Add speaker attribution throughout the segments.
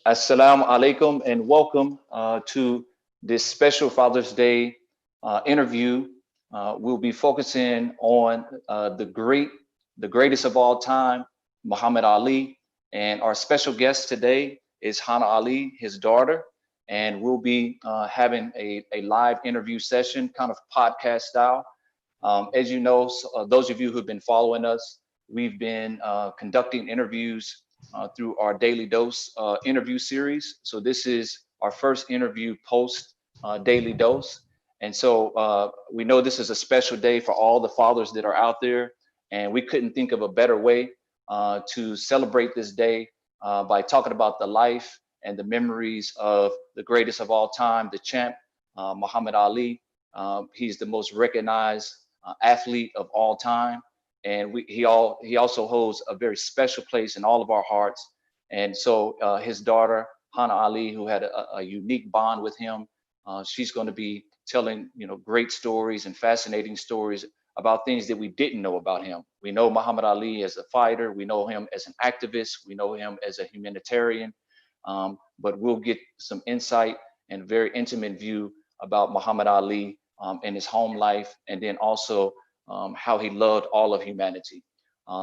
Speaker 1: Assalamu alaikum and welcome to this special Father's Day interview. We'll be focusing on the greatest of all time, Muhammad Ali. And our special guest today is Hana Ali, his daughter. And we'll be having a live interview session, kind of podcast style. As you know, those of you who've been following us, we've been conducting interviews through our Daily Dose interview series. So this is our first interview post Daily Dose. And so we know this is a special day for all the fathers that are out there. And we couldn't think of a better way to celebrate this day by talking about the life and the memories of the greatest of all time, the champ, Muhammad Ali. He's the most recognized athlete of all time. And he also holds a very special place in all of our hearts. And so his daughter, Hana Ali, who had a unique bond with him, she's going to be telling great stories and fascinating stories about things that we didn't know about him. We know Muhammad Ali as a fighter. We know him as an activist. We know him as a humanitarian. But we'll get some insight and very intimate view about Muhammad Ali and his home life, and then also how he loved all of humanity.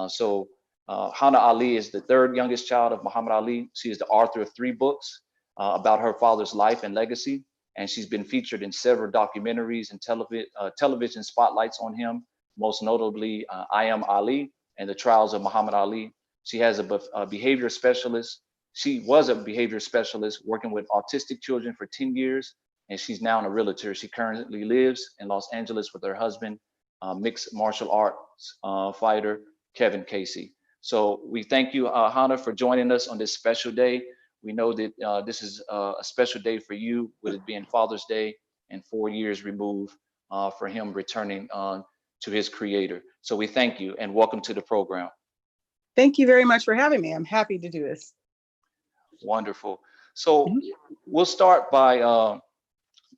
Speaker 1: So Hana Ali is the third youngest child of Muhammad Ali. She is the author of 3 books about her father's life and legacy. And she's been featured in several documentaries and television spotlights on him, most notably I Am Ali and the Trials of Muhammad Ali. She has a behavior specialist. She was a behavior specialist working with autistic children for 10 years, and she's now a realtor. She currently lives in Los Angeles with her husband, mixed martial arts fighter, Kevin Casey. So we thank you, Hana, for joining us on this special day. We know that this is a special day for you, with it being Father's Day and 4 years removed for him returning to his creator. So we thank you and welcome to the program.
Speaker 2: Thank you very much for having me. I'm happy to do this.
Speaker 1: Wonderful. So we'll start by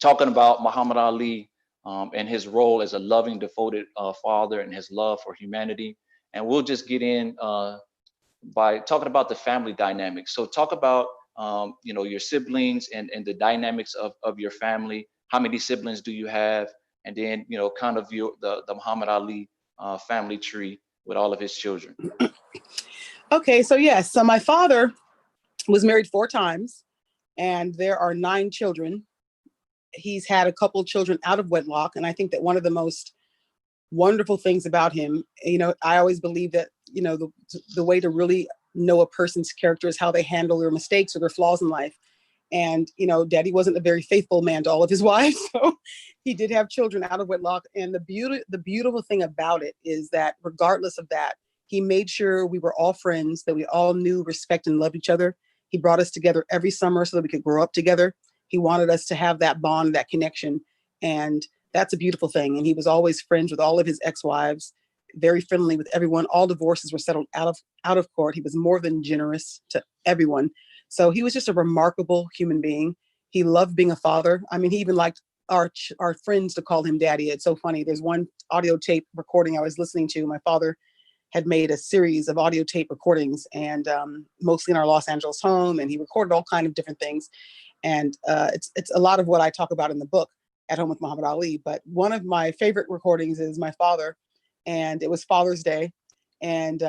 Speaker 1: talking about Muhammad Ali and his role as a loving, devoted father and his love for humanity. And we'll just get in by talking about the family dynamics. So talk about your siblings and the dynamics of your family. How many siblings do you have? And then kind of the Muhammad Ali family tree with all of his children.
Speaker 2: Okay, so yes, so my father was married 4 times, and there are 9 children. He's had a couple of children out of wedlock, and I think that one of the most wonderful things about him, I always believe that the way to really know a person's character is how they handle their mistakes or their flaws in life. And Daddy wasn't a very faithful man to all of his wives, so he did have children out of wedlock. And the beautiful thing about it is that regardless of that, he made sure we were all friends, that we all knew, respect, and loved each other. He brought us together every summer so that we could grow up together. He wanted us to have that bond, that connection, and that's a beautiful thing. And he was always friends with all of his ex-wives, very friendly with everyone. All divorces were settled out of court. He was more than generous to everyone. So he was just a remarkable human being. He loved being a father. I mean, he even liked our friends to call him daddy. It's so funny. There's one audio tape recording I was listening to. My father had made a series of audio tape recordings, and mostly in our Los Angeles home, and he recorded all kinds of different things. And it's a lot of what I talk about in the book, At Home with Muhammad Ali. But one of my favorite recordings is my father, and it was Father's Day. And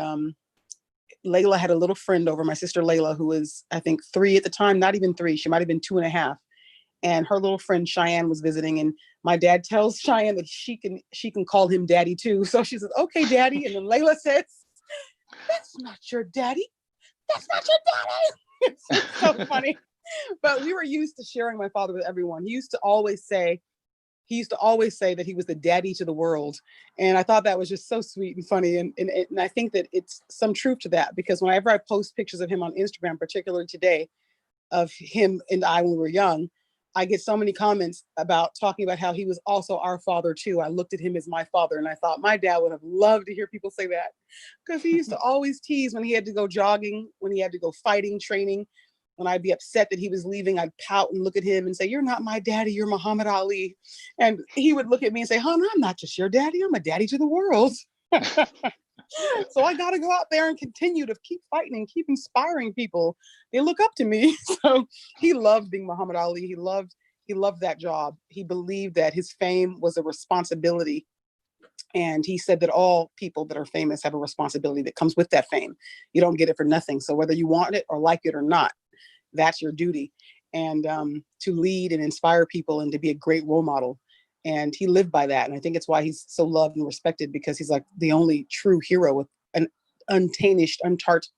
Speaker 2: Layla had a little friend over, my sister Layla, who was, I think, 3 at the time, not even 3. She might have been 2.5. And her little friend Cheyenne was visiting, and my dad tells Cheyenne that she can call him daddy too. So she says, "Okay, daddy." And then Layla says, "That's not your daddy. That's not your daddy." It's so funny. But we were used to sharing my father with everyone. He used to always say that he was the daddy to the world. And I thought that was just so sweet and funny. And I think that it's some truth to that, because whenever I post pictures of him on Instagram, particularly today, of him and I when we were young, I get so many comments about talking about how he was also our father too. I looked at him as my father, and I thought my dad would have loved to hear people say that, because he used to always tease when he had to go jogging, when he had to go fighting, training. When I'd be upset that he was leaving, I'd pout and look at him and say, "You're not my daddy, you're Muhammad Ali." And he would look at me and say, "Hana, I'm not just your daddy, I'm a daddy to the world." So I got to go out there and continue to keep fighting and keep inspiring people. They look up to me. So he loved being Muhammad Ali. He loved that job. He believed that his fame was a responsibility. And he said that all people that are famous have a responsibility that comes with that fame. You don't get it for nothing. So whether you want it or like it or not, that's your duty. And to lead and inspire people and to be a great role model. And he lived by that. And I think it's why he's so loved and respected, because he's like the only true hero with an untarnished,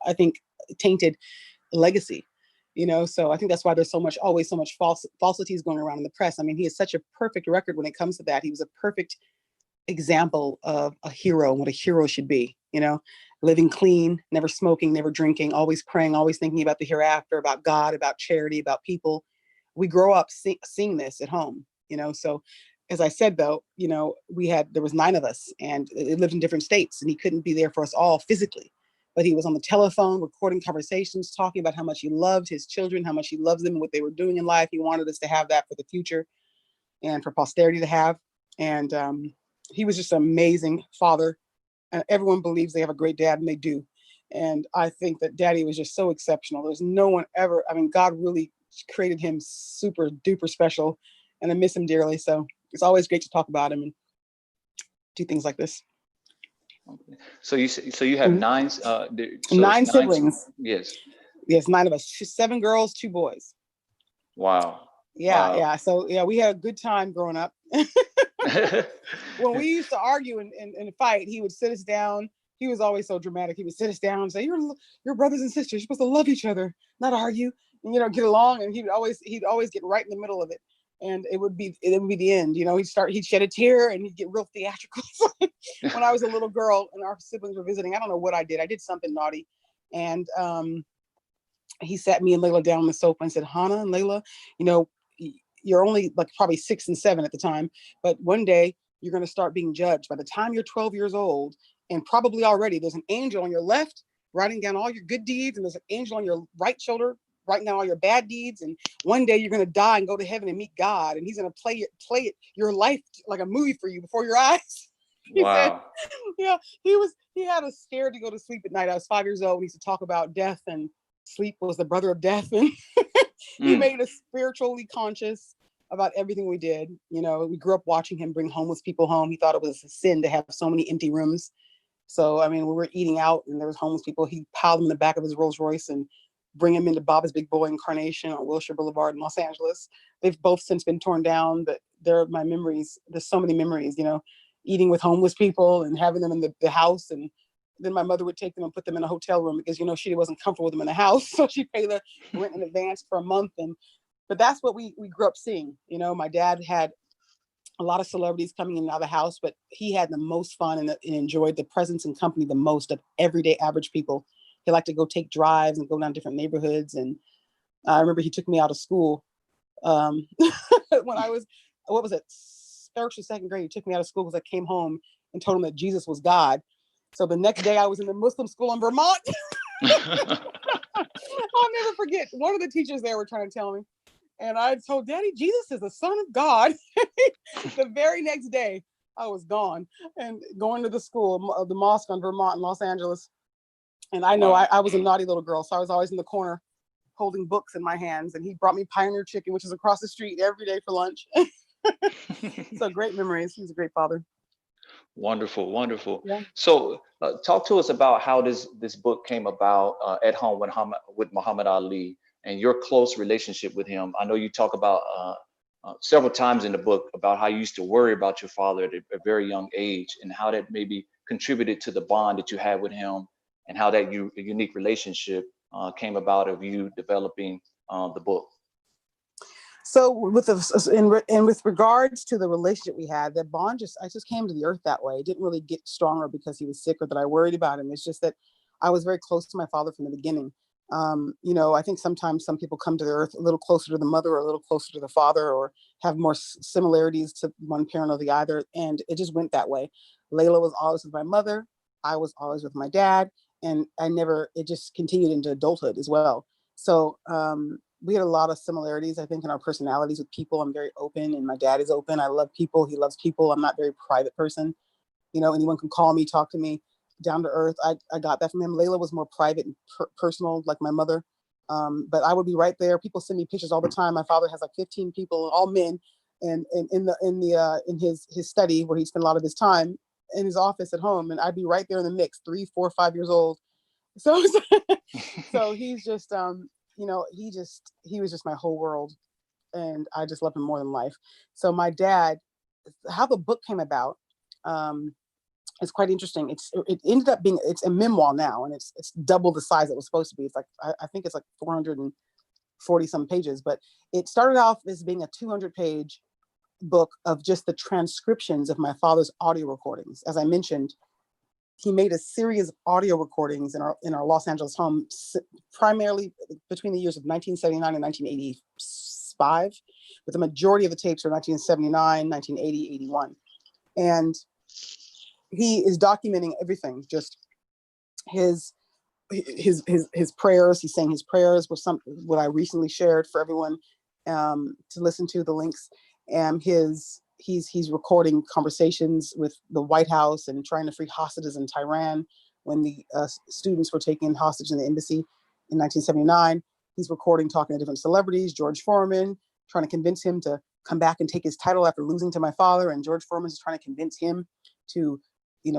Speaker 2: I think, tainted legacy. So I think that's why there's always so much falsities going around in the press. I mean, he has such a perfect record when it comes to that. He was a perfect example of a hero and what a hero should be, living clean, never smoking, never drinking, always praying, always thinking about the hereafter, about God, about charity, about people. We grow up seeing this at home, so as I said, though, there was 9 of us and it lived in different states, and he couldn't be there for us all physically, but he was on the telephone recording conversations, talking about how much he loved his children, how much he loves them and what they were doing in life. He wanted us to have that for the future and for posterity to have. And he was just an amazing father. And everyone believes they have a great dad, and they do. And I think that Daddy was just so exceptional. There's no one ever, God really created him super duper special, and I miss him dearly. So it's always great to talk about him and do things like this.
Speaker 1: Okay. So you have 9. So
Speaker 2: 9 siblings.
Speaker 1: Yes.
Speaker 2: Yes, 9 of us. 7 girls, 2 boys.
Speaker 1: Wow.
Speaker 2: Yeah,
Speaker 1: Wow.
Speaker 2: yeah. So yeah, we had a good time growing up. When we used to argue and fight, he would sit us down. He was always so dramatic. He would sit us down and say, "You're brothers and sisters. You're supposed to love each other, not argue, and get along." And he'd always get right in the middle of it, and it would be the end. He'd shed a tear and he'd get real theatrical. When I was a little girl and our siblings were visiting, I don't know what I did. I did something naughty, and he sat me and Layla down on the sofa and said, "Hana and Layla, you're only like probably 6 and 7 at the time, but one day you're going to start being judged. By the time you're 12 years old, and probably already, there's an angel on your left writing down all your good deeds, and there's an angel on your right shoulder writing down all your bad deeds. And one day you're going to die and go to heaven and meet God, and he's going to play it your life like a movie for you before your eyes." He said, yeah, he had us scared to go to sleep at night. I was 5 years old. We used to talk about death, and sleep was the brother of death. And he made us spiritually conscious about everything we did. We grew up watching him bring homeless people home. He thought it was a sin to have so many empty rooms. So, we were eating out and there was homeless people. He piled them in the back of his Rolls Royce and bring them into Bob's Big Boy in Carnation on Wilshire Boulevard in Los Angeles. They've both since been torn down, but they're my memories. There's so many memories, eating with homeless people and having them in the house. And then my mother would take them and put them in a hotel room because, she wasn't comfortable with them in the house. So she'd pay the rent in advance for a month. But that's what we grew up seeing. My dad had a lot of celebrities coming in and out of the house, but he had the most fun and enjoyed the presence and company the most of everyday average people. He liked to go take drives and go down different neighborhoods. And I remember he took me out of school when I was, what was it, 3rd or 2nd grade. He took me out of school because I came home and told him that Jesus was God. So the next day I was in the Muslim school in Vermont. I'll never forget. One of the teachers there were trying to tell me, and I told Daddy, Jesus is the Son of God. The very next day, I was gone and going to the school, the mosque on Vermont in Los Angeles. And I know I was a naughty little girl, so I was always in the corner holding books in my hands. And he brought me Pioneer Chicken, which is across the street every day for lunch. So great memories. He's a great father.
Speaker 1: Wonderful, wonderful.
Speaker 2: Yeah.
Speaker 1: So talk to us about how this book came about at home with Muhammad Ali and your close relationship with him. I know you talk about several times in the book about how you used to worry about your father at a very young age and how that maybe contributed to the bond that you had with him and how that unique relationship came about of you developing the book.
Speaker 2: So with regards to the relationship we had, that bond I just came to the earth that way. It didn't really get stronger because he was sick or that I worried about him. It's just that I was very close to my father from the beginning. I think sometimes some people come to the earth a little closer to the mother or a little closer to the father or have more similarities to one parent or the other. And it just went that way. Layla was always with my mother. I was always with my dad. And it just continued into adulthood as well. So, we had a lot of similarities, I think, in our personalities with people. I'm very open and my dad is open. I love people. He loves people. I'm not a very private person. anyone can call me, talk to me, down to earth. I got that from him. Layla was more private and personal, like my mother. But I would be right there. People send me pictures all the time. My father has like 15 people, all men, and in his study where he spent a lot of his time, in his office at home, and I'd be right there in the mix, 3, 4, 5 years old. So so he's just he was just my whole world, and I just love him more than life. So my dad, how the book came about, it's quite interesting. It ended up being, it's a memoir now, and it's double the size it was supposed to be. It's like I think it's like 440 some pages, but it started off as being a 200-page book of just the transcriptions of my father's audio recordings. As I mentioned, he made a series of audio recordings in our Los Angeles home, primarily between the years of 1979 and 1985, but the majority of the tapes are 1979, 1980, 81. And he is documenting everything, just his prayers. He's saying his prayers were what I recently shared for everyone to listen to, the links. And he's recording conversations with the White House and trying to free hostages in Tehran when the students were taken hostage in the embassy in 1979. He's recording, talking to different celebrities, George Foreman, trying to convince him to come back and take his title after losing to my father. And George Foreman is trying to convince him to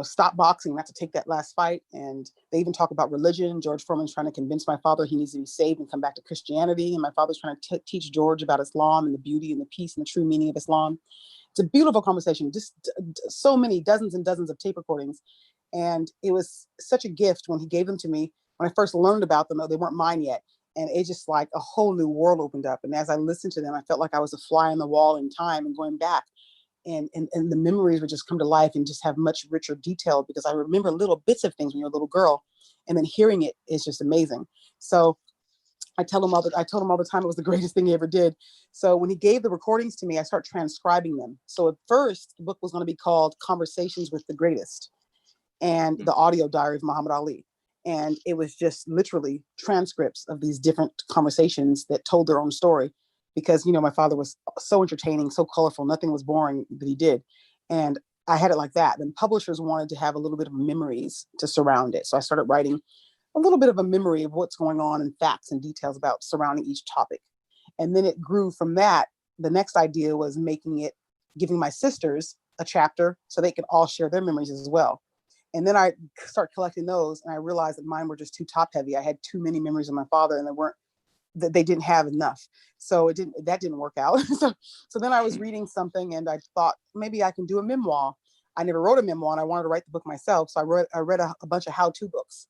Speaker 2: stop boxing, not to take that last fight. And they even talk about religion. George Foreman's trying to convince my father he needs to be saved and come back to Christianity. And my father's trying to teach George about Islam and the beauty and the peace and the true meaning of Islam. It's a beautiful conversation, just so many, dozens and dozens of tape recordings. And it was such a gift when he gave them to me. When I first learned about them, they weren't mine yet. And it just like a whole new world opened up. And as I listened to them, I felt like I was a fly on the wall in time and going back. And the memories would just come to life and just have much richer detail, because I remember little bits of things when you're a little girl, and then hearing it is just amazing. So I told him all the time it was the greatest thing he ever did. So when he gave the recordings to me, I started transcribing them. So at first, the book was going to be called Conversations with the Greatest, and the audio diary of Muhammad Ali. And it was just literally transcripts of these different conversations that told their own story. Because, my father was so entertaining, so colorful, nothing was boring that he did. And I had it like that. Then publishers wanted to have a little bit of memories to surround it. So I started writing a little bit of a memory of what's going on and facts and details about surrounding each topic. And then it grew from that. The next idea was giving my sisters a chapter so they could all share their memories as well. And then I started collecting those, and I realized that mine were just too top heavy. I had too many memories of my father, and they didn't have enough. So that didn't work out. So then I was reading something, and I thought maybe I can do a memoir. I never wrote a memoir, and I wanted to write the book myself. So I read a bunch of how-to books,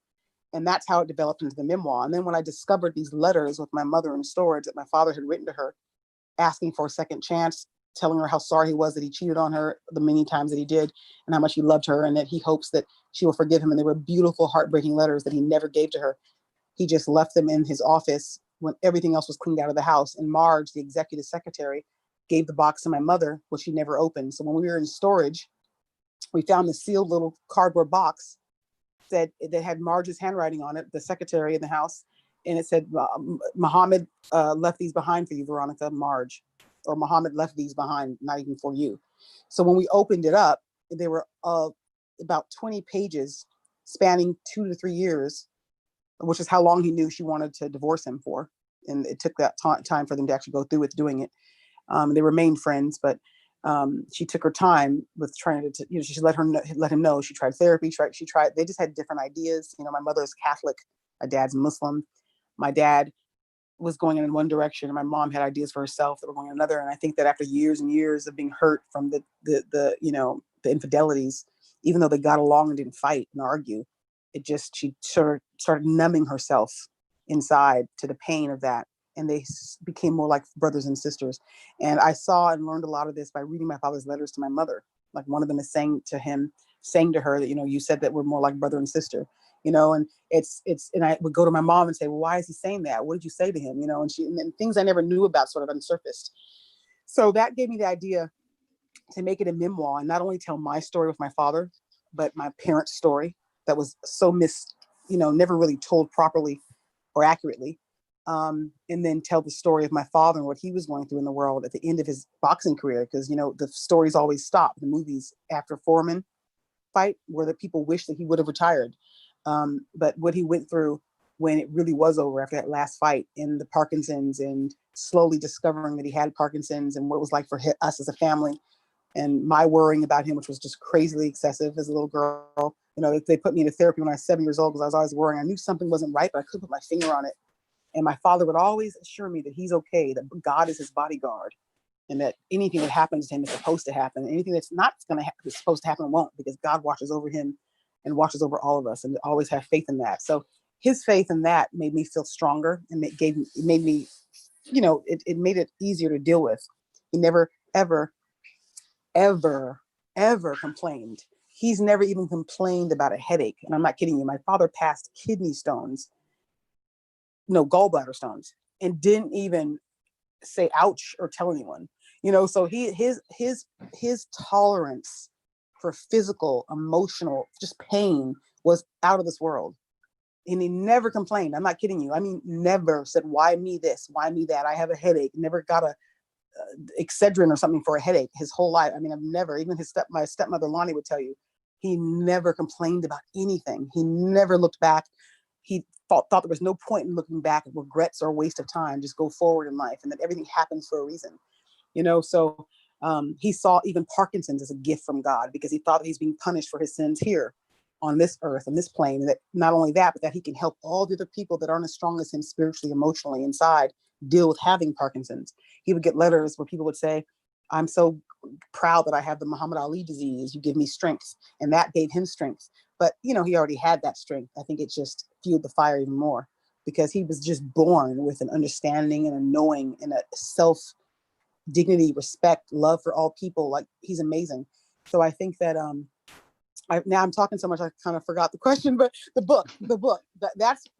Speaker 2: and that's how it developed into the memoir. And then when I discovered these letters with my mother in storage that my father had written to her, asking for a second chance, telling her how sorry he was that he cheated on her the many times that he did, and how much he loved her, and that he hopes that she will forgive him. And they were beautiful, heartbreaking letters that he never gave to her. He just left them in his office when everything else was cleaned out of the house. And Marge, the executive secretary, gave the box to my mother, which she never opened. So when we were in storage, we found the sealed little cardboard box that had Marge's handwriting on it, the secretary in the house. And it said, Muhammad left these behind for you, Veronica, Marge. Or Muhammad left these behind, not even for you. So when we opened it up, there were about 20 pages spanning 2 to 3 years, which is how long he knew she wanted to divorce him for. And it took that time for them to actually go through with doing it. They remained friends, but she took her time with trying to, she let him know she tried therapy. They just had different ideas. My mother is Catholic, my dad's Muslim. My dad was going in one direction, and my mom had ideas for herself that were going in another. And I think that after years and years of being hurt from the infidelities, even though they got along and didn't fight and argue, she sort of started numbing herself inside to the pain of that. And they became more like brothers and sisters. And I saw and learned a lot of this by reading my father's letters to my mother. Like one of them is saying to her that, you said that we're more like brother and sister, and and I would go to my mom and say, well, why is he saying that? What did you say to him? And things I never knew about sort of unsurfaced. So that gave me the idea to make it a memoir and not only tell my story with my father, but my parents' story that was so never really told properly or accurately. And then tell the story of my father and what he was going through in the world at the end of his boxing career. Because, the stories always stop, the movies after Foreman. fight where the people wish that he would have retired. But what he went through when it really was over after that last fight, in the Parkinsons, and slowly discovering that he had Parkinson's, and what it was like for us as a family, and my worrying about him, which was just crazily excessive as a little girl. They put me into therapy when I was 7 years old because I was always worrying. I knew something wasn't right, but I couldn't put my finger on it. And my father would always assure me that he's okay, that God is his bodyguard, and that anything that happens to him is supposed to happen. Anything that's not going to happen is supposed to happen won't, because God watches over him and watches over all of us, and always have faith in that. So his faith in that made me feel stronger, and it made me, it made it easier to deal with. He never, ever, ever, ever complained. He's never even complained about a headache. And I'm not kidding you. My father passed kidney stones, no, gallbladder stones, and didn't even say ouch or tell anyone. So his tolerance for physical, emotional, just pain was out of this world. And he never complained. I'm not kidding you. I mean, never said, why me this? Why me that? I have a headache. Never got a Excedrin or something for a headache his whole life. I mean, I've never, even my stepmother Lonnie would tell you, he never complained about anything. He never looked back. He thought there was no point in looking back at regrets or a waste of time. Just go forward in life, and that everything happens for a reason. So he saw even Parkinson's as a gift from God, because he thought that he's being punished for his sins here on this earth, on this plane. And that not only that, but that he can help all the other people that aren't as strong as him spiritually, emotionally, inside, deal with having Parkinson's. He would get letters where people would say, I'm so proud that I have the Muhammad Ali disease. You give me strength. And that gave him strength. But, he already had that strength. I think it just fueled the fire even more, because he was just born with an understanding and a knowing and a self dignity, respect, love for all people. Like, he's amazing. So I think that, now I'm talking so much, I kind of forgot the question, but the book,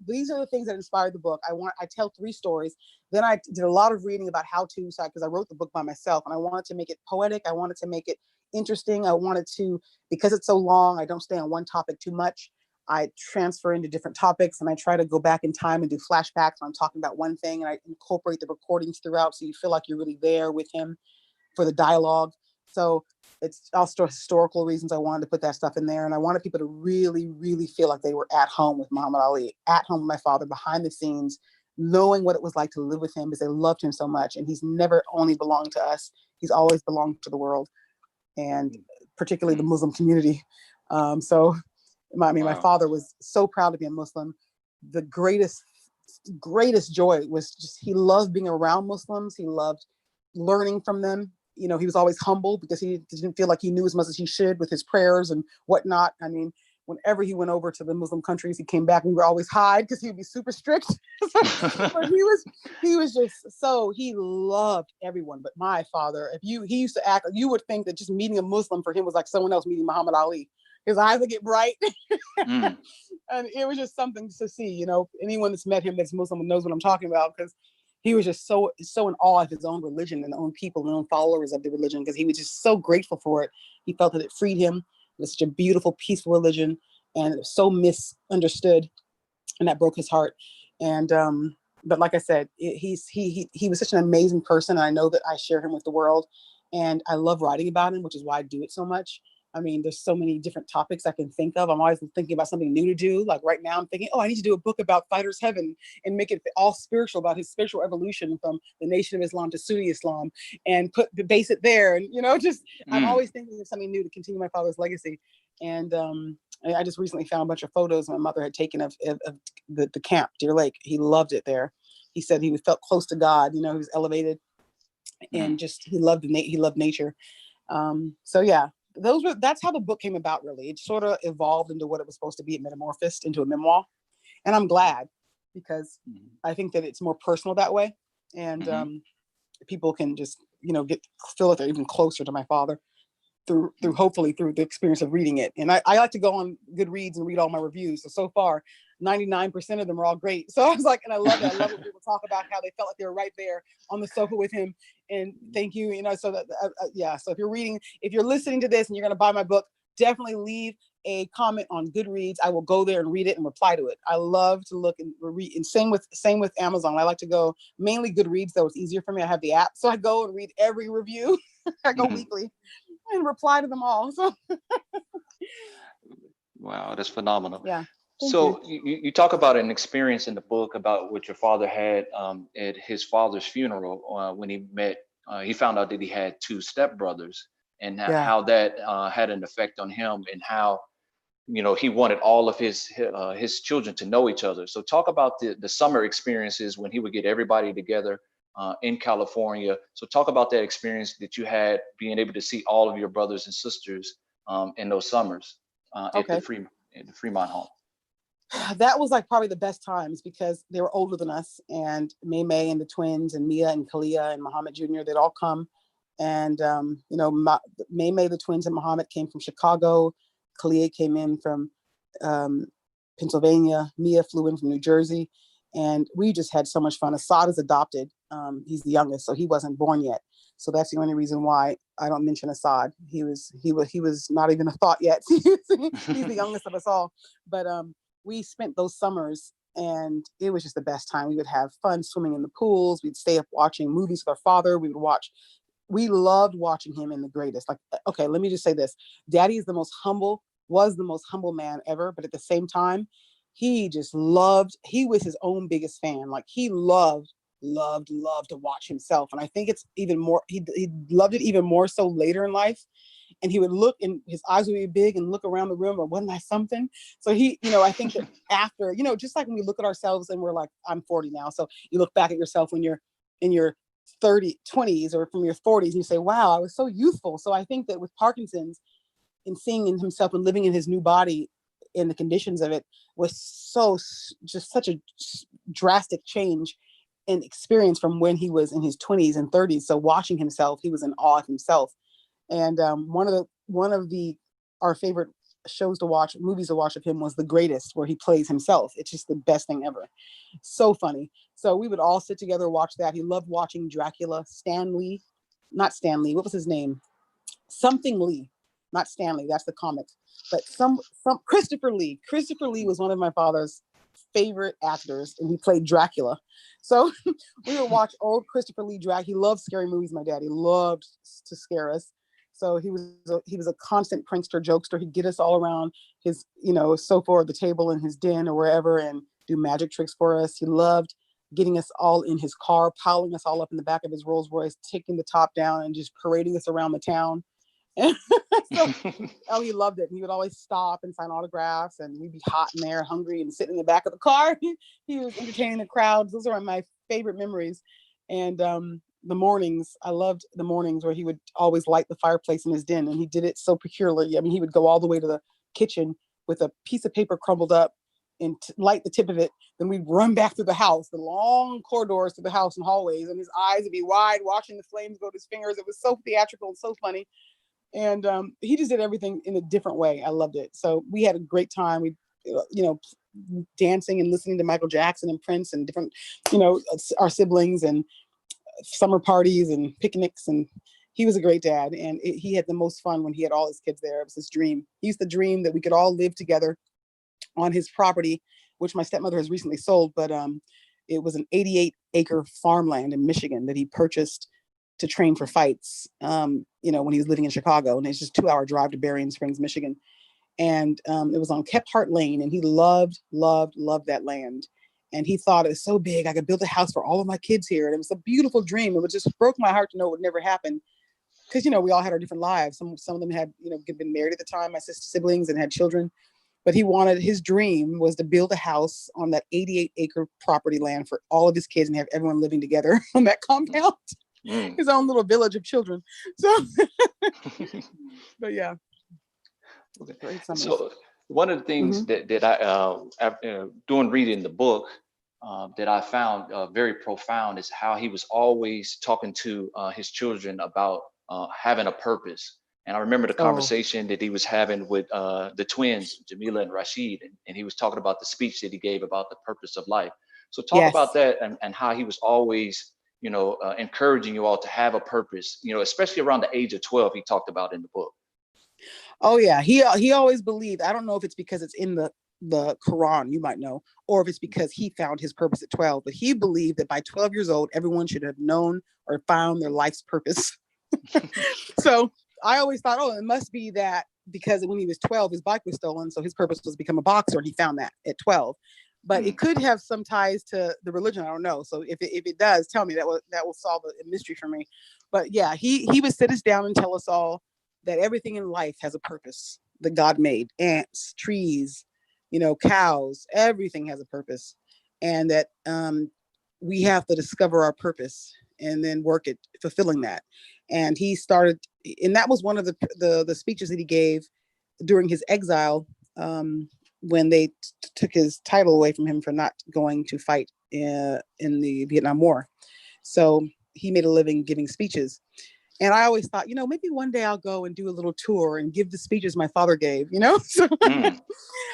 Speaker 2: these are the things that inspired the book. I tell 3 stories. Then I did a lot of reading about how to, because I wrote the book by myself, and I wanted to make it poetic. I wanted to make it interesting. I wanted to, because it's so long, I don't stay on one topic too much. I transfer into different topics, and I try to go back in time and do flashbacks when I'm talking about one thing, and I incorporate the recordings throughout, so you feel like you're really there with him for the dialogue. So it's also historical reasons I wanted to put that stuff in there. And I wanted people to really, really feel like they were at home with Muhammad Ali, at home with my father, behind the scenes, knowing what it was like to live with him, because they loved him so much. And he's never only belonged to us. He's always belonged to the world, and particularly the Muslim community. My father was so proud to be a Muslim. The greatest joy was just, he loved being around Muslims. He loved learning from them. He was always humble, because he didn't feel like he knew as much as he should with his prayers and whatnot. I mean, whenever he went over to the Muslim countries, he came back, we were always hide, because he would be super strict. But he was just so, he loved everyone. But my father, he used to act, you would think that just meeting a Muslim for him was like someone else meeting Muhammad Ali. His eyes would get bright. And it was just something to see. Anyone that's met him that's Muslim knows what I'm talking about, because he was just so in awe of his own religion and the own people, the own followers of the religion, because he was just so grateful for it. He felt that it freed him. It was such a beautiful, peaceful religion, and it was so misunderstood, and that broke his heart. And but like I said, he was such an amazing person, and I know that I share him with the world, and I love writing about him, which is why I do it so much. I mean, there's so many different topics I can think of. I'm always thinking about something new to do. Like right now I'm thinking, I need to do a book about Fighter's Heaven and make it all spiritual, about his spiritual evolution from the Nation of Islam to Sunni Islam, and base it there. And, I'm always thinking of something new to continue my father's legacy. And I just recently found a bunch of photos my mother had taken of the camp, Deer Lake. He loved it there. He said he felt close to God, he was elevated, and just, he loved nature. So yeah. That's how the book came about, really. It sort of evolved into what it was supposed to be. It metamorphosed into a memoir, and I'm glad, because I think that it's more personal that way, and people can just feel like they're even closer to my father through hopefully through the experience of reading it. And I like to go on Goodreads and read all my reviews. So far 99% of them are all great. So I was like, and I love it. I love when people talk about how they felt like they were right there on the sofa with him. And thank you. So that so if you're listening to this and you're going to buy my book, definitely leave a comment on Goodreads. I will go there and read it and reply to it. I love to look and read. And same with Amazon. I like to go mainly Goodreads, though it's easier for me. I have the app, so I go and read every review. I go weekly and reply to them all. So
Speaker 1: Wow, that's phenomenal.
Speaker 2: Yeah. Thank you.
Speaker 1: So you talk about an experience in the book about what your father had at his father's funeral when he met. He found out that he had two stepbrothers, and
Speaker 2: Yeah.
Speaker 1: how that had an effect on him, and how he wanted all of his children to know each other. So talk about the summer experiences when he would get everybody together in California. So talk about that experience that you had being able to see all of your brothers and sisters in those summers
Speaker 2: Okay.
Speaker 1: at the Fremont Hall.
Speaker 2: That was like probably the best times because they were older than us, and May and the twins and Mia and Kalia and Muhammad Jr. They'd all come, and May the twins and Muhammad came from Chicago. Kalia came in from um, Pennsylvania. Mia flew in from New Jersey, and we just had so much fun. Assad is adopted. He's the youngest, so he wasn't born yet. So that's the only reason why I don't mention Assad. He was not even a thought yet. He's the youngest of us all, but we spent those summers and it was just the best time. We would have fun swimming in the pools. We'd stay up watching movies with our father. We loved watching him in The Greatest. Like, okay, let me just say this. Daddy was the most humble man ever. But at the same time, he was his own biggest fan. Like he loved to watch himself. And I think it's even more, he loved it even more so later in life. And he would look and his eyes would be big and look around the room, or wasn't I something? So I think that after, just like when we look at ourselves and we're like, I'm 40 now. So you look back at yourself when you're in your 20s or from your 40s and you say, wow, I was so youthful. So I think that with Parkinson's and seeing in himself and living in his new body in the conditions of it was just such a drastic change in experience from when he was in his 20s and 30s. So watching himself, he was in awe of himself. And one of our favorite movies to watch of him was The Greatest, where he plays himself. It's just the best thing ever. So funny. So we would all sit together, watch that. He loved watching Dracula. Not Stan Lee. What was his name? Something Lee, not Stanley. That's the comic. But some Christopher Lee. Christopher Lee was one of my father's favorite actors, and he played Dracula. So we would watch old Christopher Lee Dracula. He loved scary movies. My daddy loved to scare us. So he was a constant prankster, jokester. He'd get us all around his, sofa or the table in his den or wherever and do magic tricks for us. He loved getting us all in his car, piling us all up in the back of his Rolls Royce, taking the top down and just parading us around the town. So, he loved it. He would always stop and sign autographs, and we'd be hot in there, hungry, and sitting in the back of the car. He was entertaining the crowds. Those are my favorite memories. And the mornings, I loved the mornings where he would always light the fireplace in his den, and he did it so peculiarly. I mean, he would go all the way to the kitchen with a piece of paper crumbled up and light the tip of it. Then we'd run back through the house, the long corridors to the house and hallways, and his eyes would be wide, watching the flames go to his fingers. It was so theatrical and so funny. And he just did everything in a different way. I loved it. So we had a great time. We, dancing and listening to Michael Jackson and Prince and different, our siblings, and summer parties and picnics. And he was a great dad. And he had the most fun when he had all his kids there. It was his dream. He used to dream that we could all live together on his property, which my stepmother has recently sold. But it was an 88-acre farmland in Michigan that he purchased to train for fights, when he was living in Chicago. And it's just a 2-hour drive to Berrien Springs, Michigan. And it was on Kephart Lane, and he loved that land. And he thought it was so big, I could build a house for all of my kids here. And it was a beautiful dream. It just broke my heart to know it would never happen. Because, we all had our different lives. Some of them had, been married at the time, my siblings, and had children. But his dream was to build a house on that 88-acre property land for all of his kids and have everyone living together on that compound. His own little village of children. So, but yeah.
Speaker 1: Okay. So one of the things that I, doing reading the book, that I found very profound is how he was always talking to his children about having a purpose. And I remember the conversation that he was having with the twins, Jamila and Rashid, and he was talking about the speech that he gave about the purpose of life. So talk about that and how he was always, encouraging you all to have a purpose, especially around the age of 12, he talked about in the book.
Speaker 2: Oh yeah. He always believed, I don't know if it's because it's in the Quran, you might know, or if it's because he found his purpose at 12, but he believed that by 12 years old, everyone should have known or found their life's purpose. So I always thought, oh, it must be that because when he was 12, his bike was stolen. So his purpose was to become a boxer. And he found that at 12. But it could have some ties to the religion. I don't know. So if it does, tell me. That will solve a mystery for me. But yeah, he would sit us down and tell us all that everything in life has a purpose that God made. Ants, trees, cows, everything has a purpose. And that we have to discover our purpose and then work at fulfilling that. And he started, and that was one of the speeches that he gave during his exile, when they took his title away from him for not going to fight in the Vietnam War. So he made a living giving speeches. And I always thought, maybe one day I'll go and do a little tour and give the speeches my father gave, So
Speaker 1: That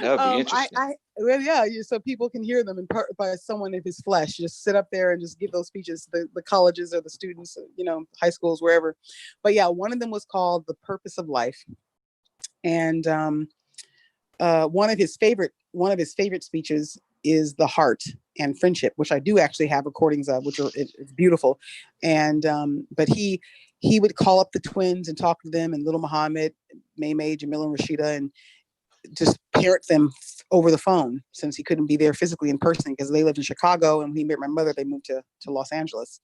Speaker 1: would be interesting.
Speaker 2: Well, yeah, so people can hear them by someone of his flesh. Just sit up there and just give those speeches, the colleges or the students, high schools, wherever. But yeah, one of them was called The Purpose of Life. And one of his favorite speeches is The Heart and Friendship, which I do actually have recordings of, which it's beautiful. And but he would call up the twins and talk to them, and little Muhammad, May, Jamila, and Rashida, and just parent them over the phone, since he couldn't be there physically in person because they lived in Chicago, and when he met my mother, they moved to Los Angeles.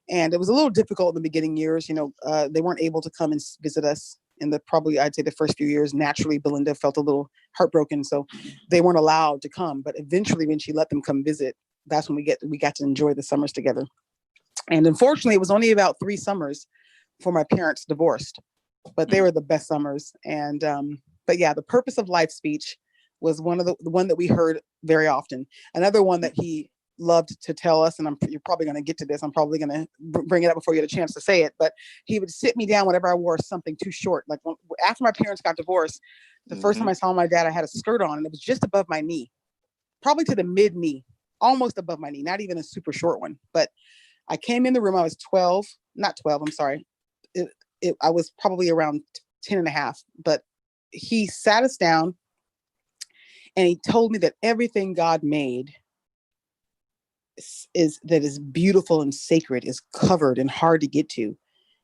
Speaker 2: And it was a little difficult in the beginning years. They weren't able to come and visit us in I'd say the first few years. Naturally, Belinda felt a little heartbroken, so they weren't allowed to come. But eventually, when she let them come visit, that's when we got to enjoy the summers together. And unfortunately, it was only about 3 summers before my parents divorced, but they were the best summers. And but yeah, The Purpose of Life speech was one that we heard very often. Another one that he loved to tell us, and you're probably going to get to this. I'm probably going to bring it up before you get a chance to say it, but he would sit me down whenever I wore something too short. Like after my parents got divorced, the first time I saw my dad, I had a skirt on, and it was just above my knee, probably to the mid knee, almost above my knee, not even a super short one. But I came in the room, I was 12, not 12, I'm sorry. I was probably around 10 and a half, but he sat us down and he told me that everything God made is beautiful and sacred, is covered and hard to get to.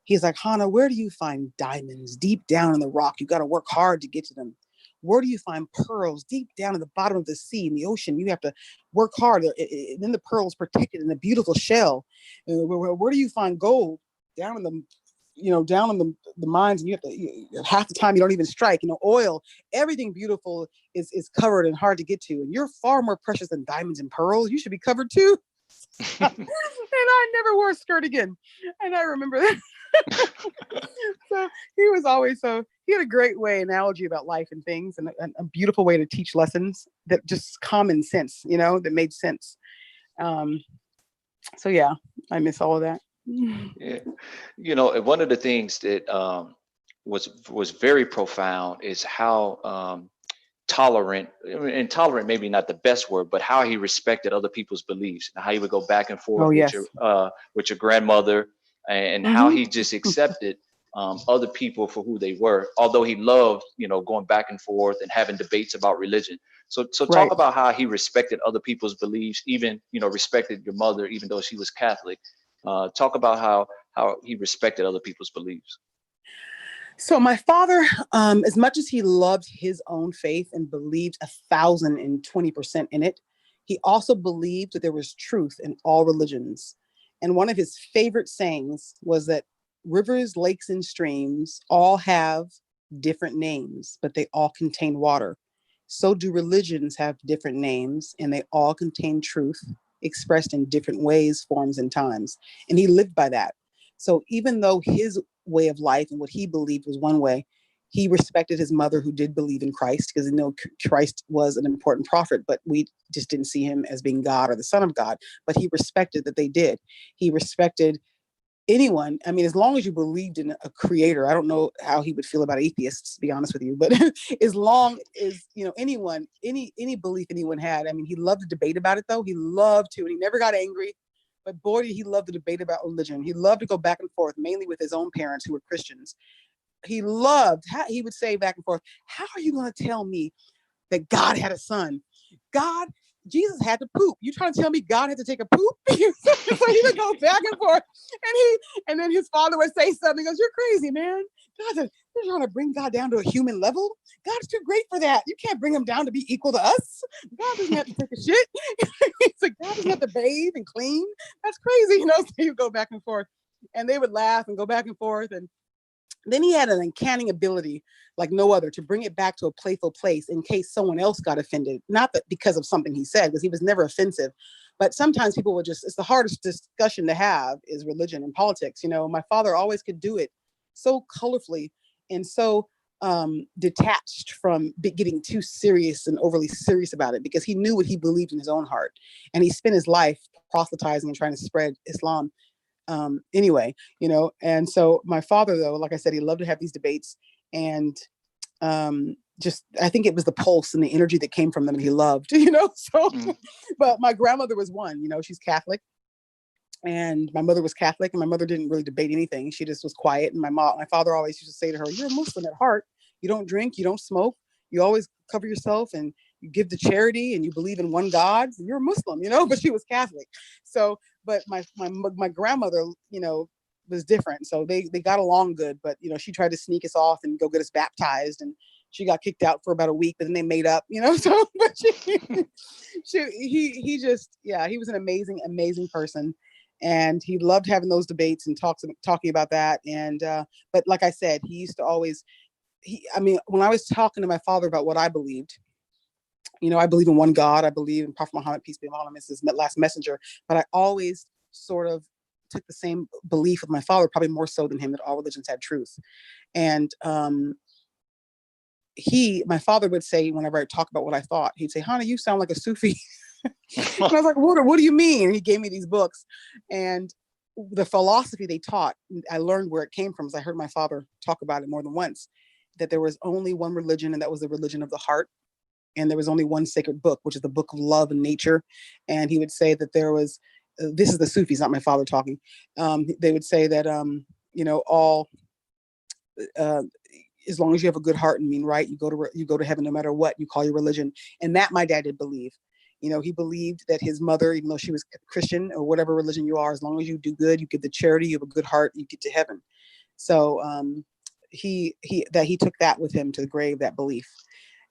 Speaker 2: He's like, Hana, where do you find diamonds? Deep down in the rock. You got to work hard to get to them. Where do you find pearls? Deep down in the bottom of the sea, in the ocean. You have to work hard. Then the pearl's protected in a beautiful shell. Where do you find gold? Down in the mines, and you have to, half the time you don't even strike. Oil, everything beautiful is covered and hard to get to. And you're far more precious than diamonds and pearls. You should be covered too. And I never wore a skirt again. And I remember that. So he had a great analogy about life and things, and a beautiful way to teach lessons that just common sense, that made sense. So yeah, I miss all of that.
Speaker 1: Yeah. One of the things that was very profound is how tolerant, and tolerant maybe not the best word, but how he respected other people's beliefs, and how he would go back and forth with your grandmother, and how he just accepted other people for who they were, although he loved going back and forth and having debates about religion. So talk about how he respected other people's beliefs, even respected your mother even though she was Catholic. Talk about how he respected other people's beliefs.
Speaker 2: So my father, as much as he loved his own faith and believed 1,020% in it, he also believed that there was truth in all religions. And one of his favorite sayings was that rivers, lakes, and streams all have different names, but they all contain water. So do religions have different names, and they all contain truth expressed in different ways, forms, and times. And he lived by that. So even though his way of life and what he believed was one way, he respected his mother, who did believe in Christ, because Christ was an important prophet, but we just didn't see him as being God or the Son of God. But he respected that they did. He respected anyone. I mean, as long as you believed in a creator, I don't know how he would feel about atheists, to be honest with you, but as long as, anyone, any belief anyone had. I mean, he loved to debate about it, though. He loved to, and he never got angry. But boy, he loved to debate about religion. He loved to go back and forth, mainly with his own parents, who were Christians. He would say back and forth, how are you going to tell me that God had a son? God Jesus had to poop. You trying to tell me God had to take a poop? So he would go back and forth. And then his father would say something. He goes, you're crazy, man. You're trying to bring God down to a human level. God's too great for that. You can't bring him down to be equal to us. God doesn't have to take a shit. He's like, God doesn't have to bathe and clean. That's crazy. So you go back and forth. And they would laugh and go back and forth. And then he had an uncanny ability like no other to bring it back to a playful place in case someone else got offended. Not that because of something he said, because he was never offensive. But sometimes people would it's the hardest discussion to have is religion and politics. My father always could do it so colorfully and so detached from getting too serious and overly serious about it, because he knew what he believed in his own heart. And he spent his life proselytizing and trying to spread Islam. Anyway, and so my father, though, like I said, he loved to have these debates, and I think it was the pulse and the energy that came from them that he loved, so, but my grandmother was one, she's Catholic, and my mother was Catholic, and my mother didn't really debate anything. She just was quiet. And my father always used to say to her, you're a Muslim at heart. You don't drink, you don't smoke, you always cover yourself, and you give to charity, and you believe in one God. You're a Muslim, but she was Catholic. So, but my grandmother, was different. So they got along good, but she tried to sneak us off and go get us baptized, and she got kicked out for about a week, but then they made up, so, but he was an amazing person. And he loved having those debates and talking about that. And, but like I said, he used to always, when I was talking to my father about what I believed, I believe in one God. I believe in Prophet Muhammad, peace be upon him, is his last messenger. But I always sort of took the same belief with my father, probably more so than him, that all religions had truth. And my father would say, whenever I talk about what I thought, he'd say, Hana, you sound like a Sufi. And I was like, what do you mean? And he gave me these books, and the philosophy they taught, I learned where it came from, as I heard my father talk about it more than once, that there was only one religion, and that was the religion of the heart. And there was only one sacred book, which is the book of love and nature. And he would say that there was, this is the Sufis, not my father talking. They would say that, all, as long as you have a good heart and mean right, you go to heaven no matter what you call your religion. And that my dad did believe. He believed that his mother, even though she was Christian or whatever religion you are, as long as you do good, you give the charity, you have a good heart, you get to heaven. So he took that with him to the grave, that belief.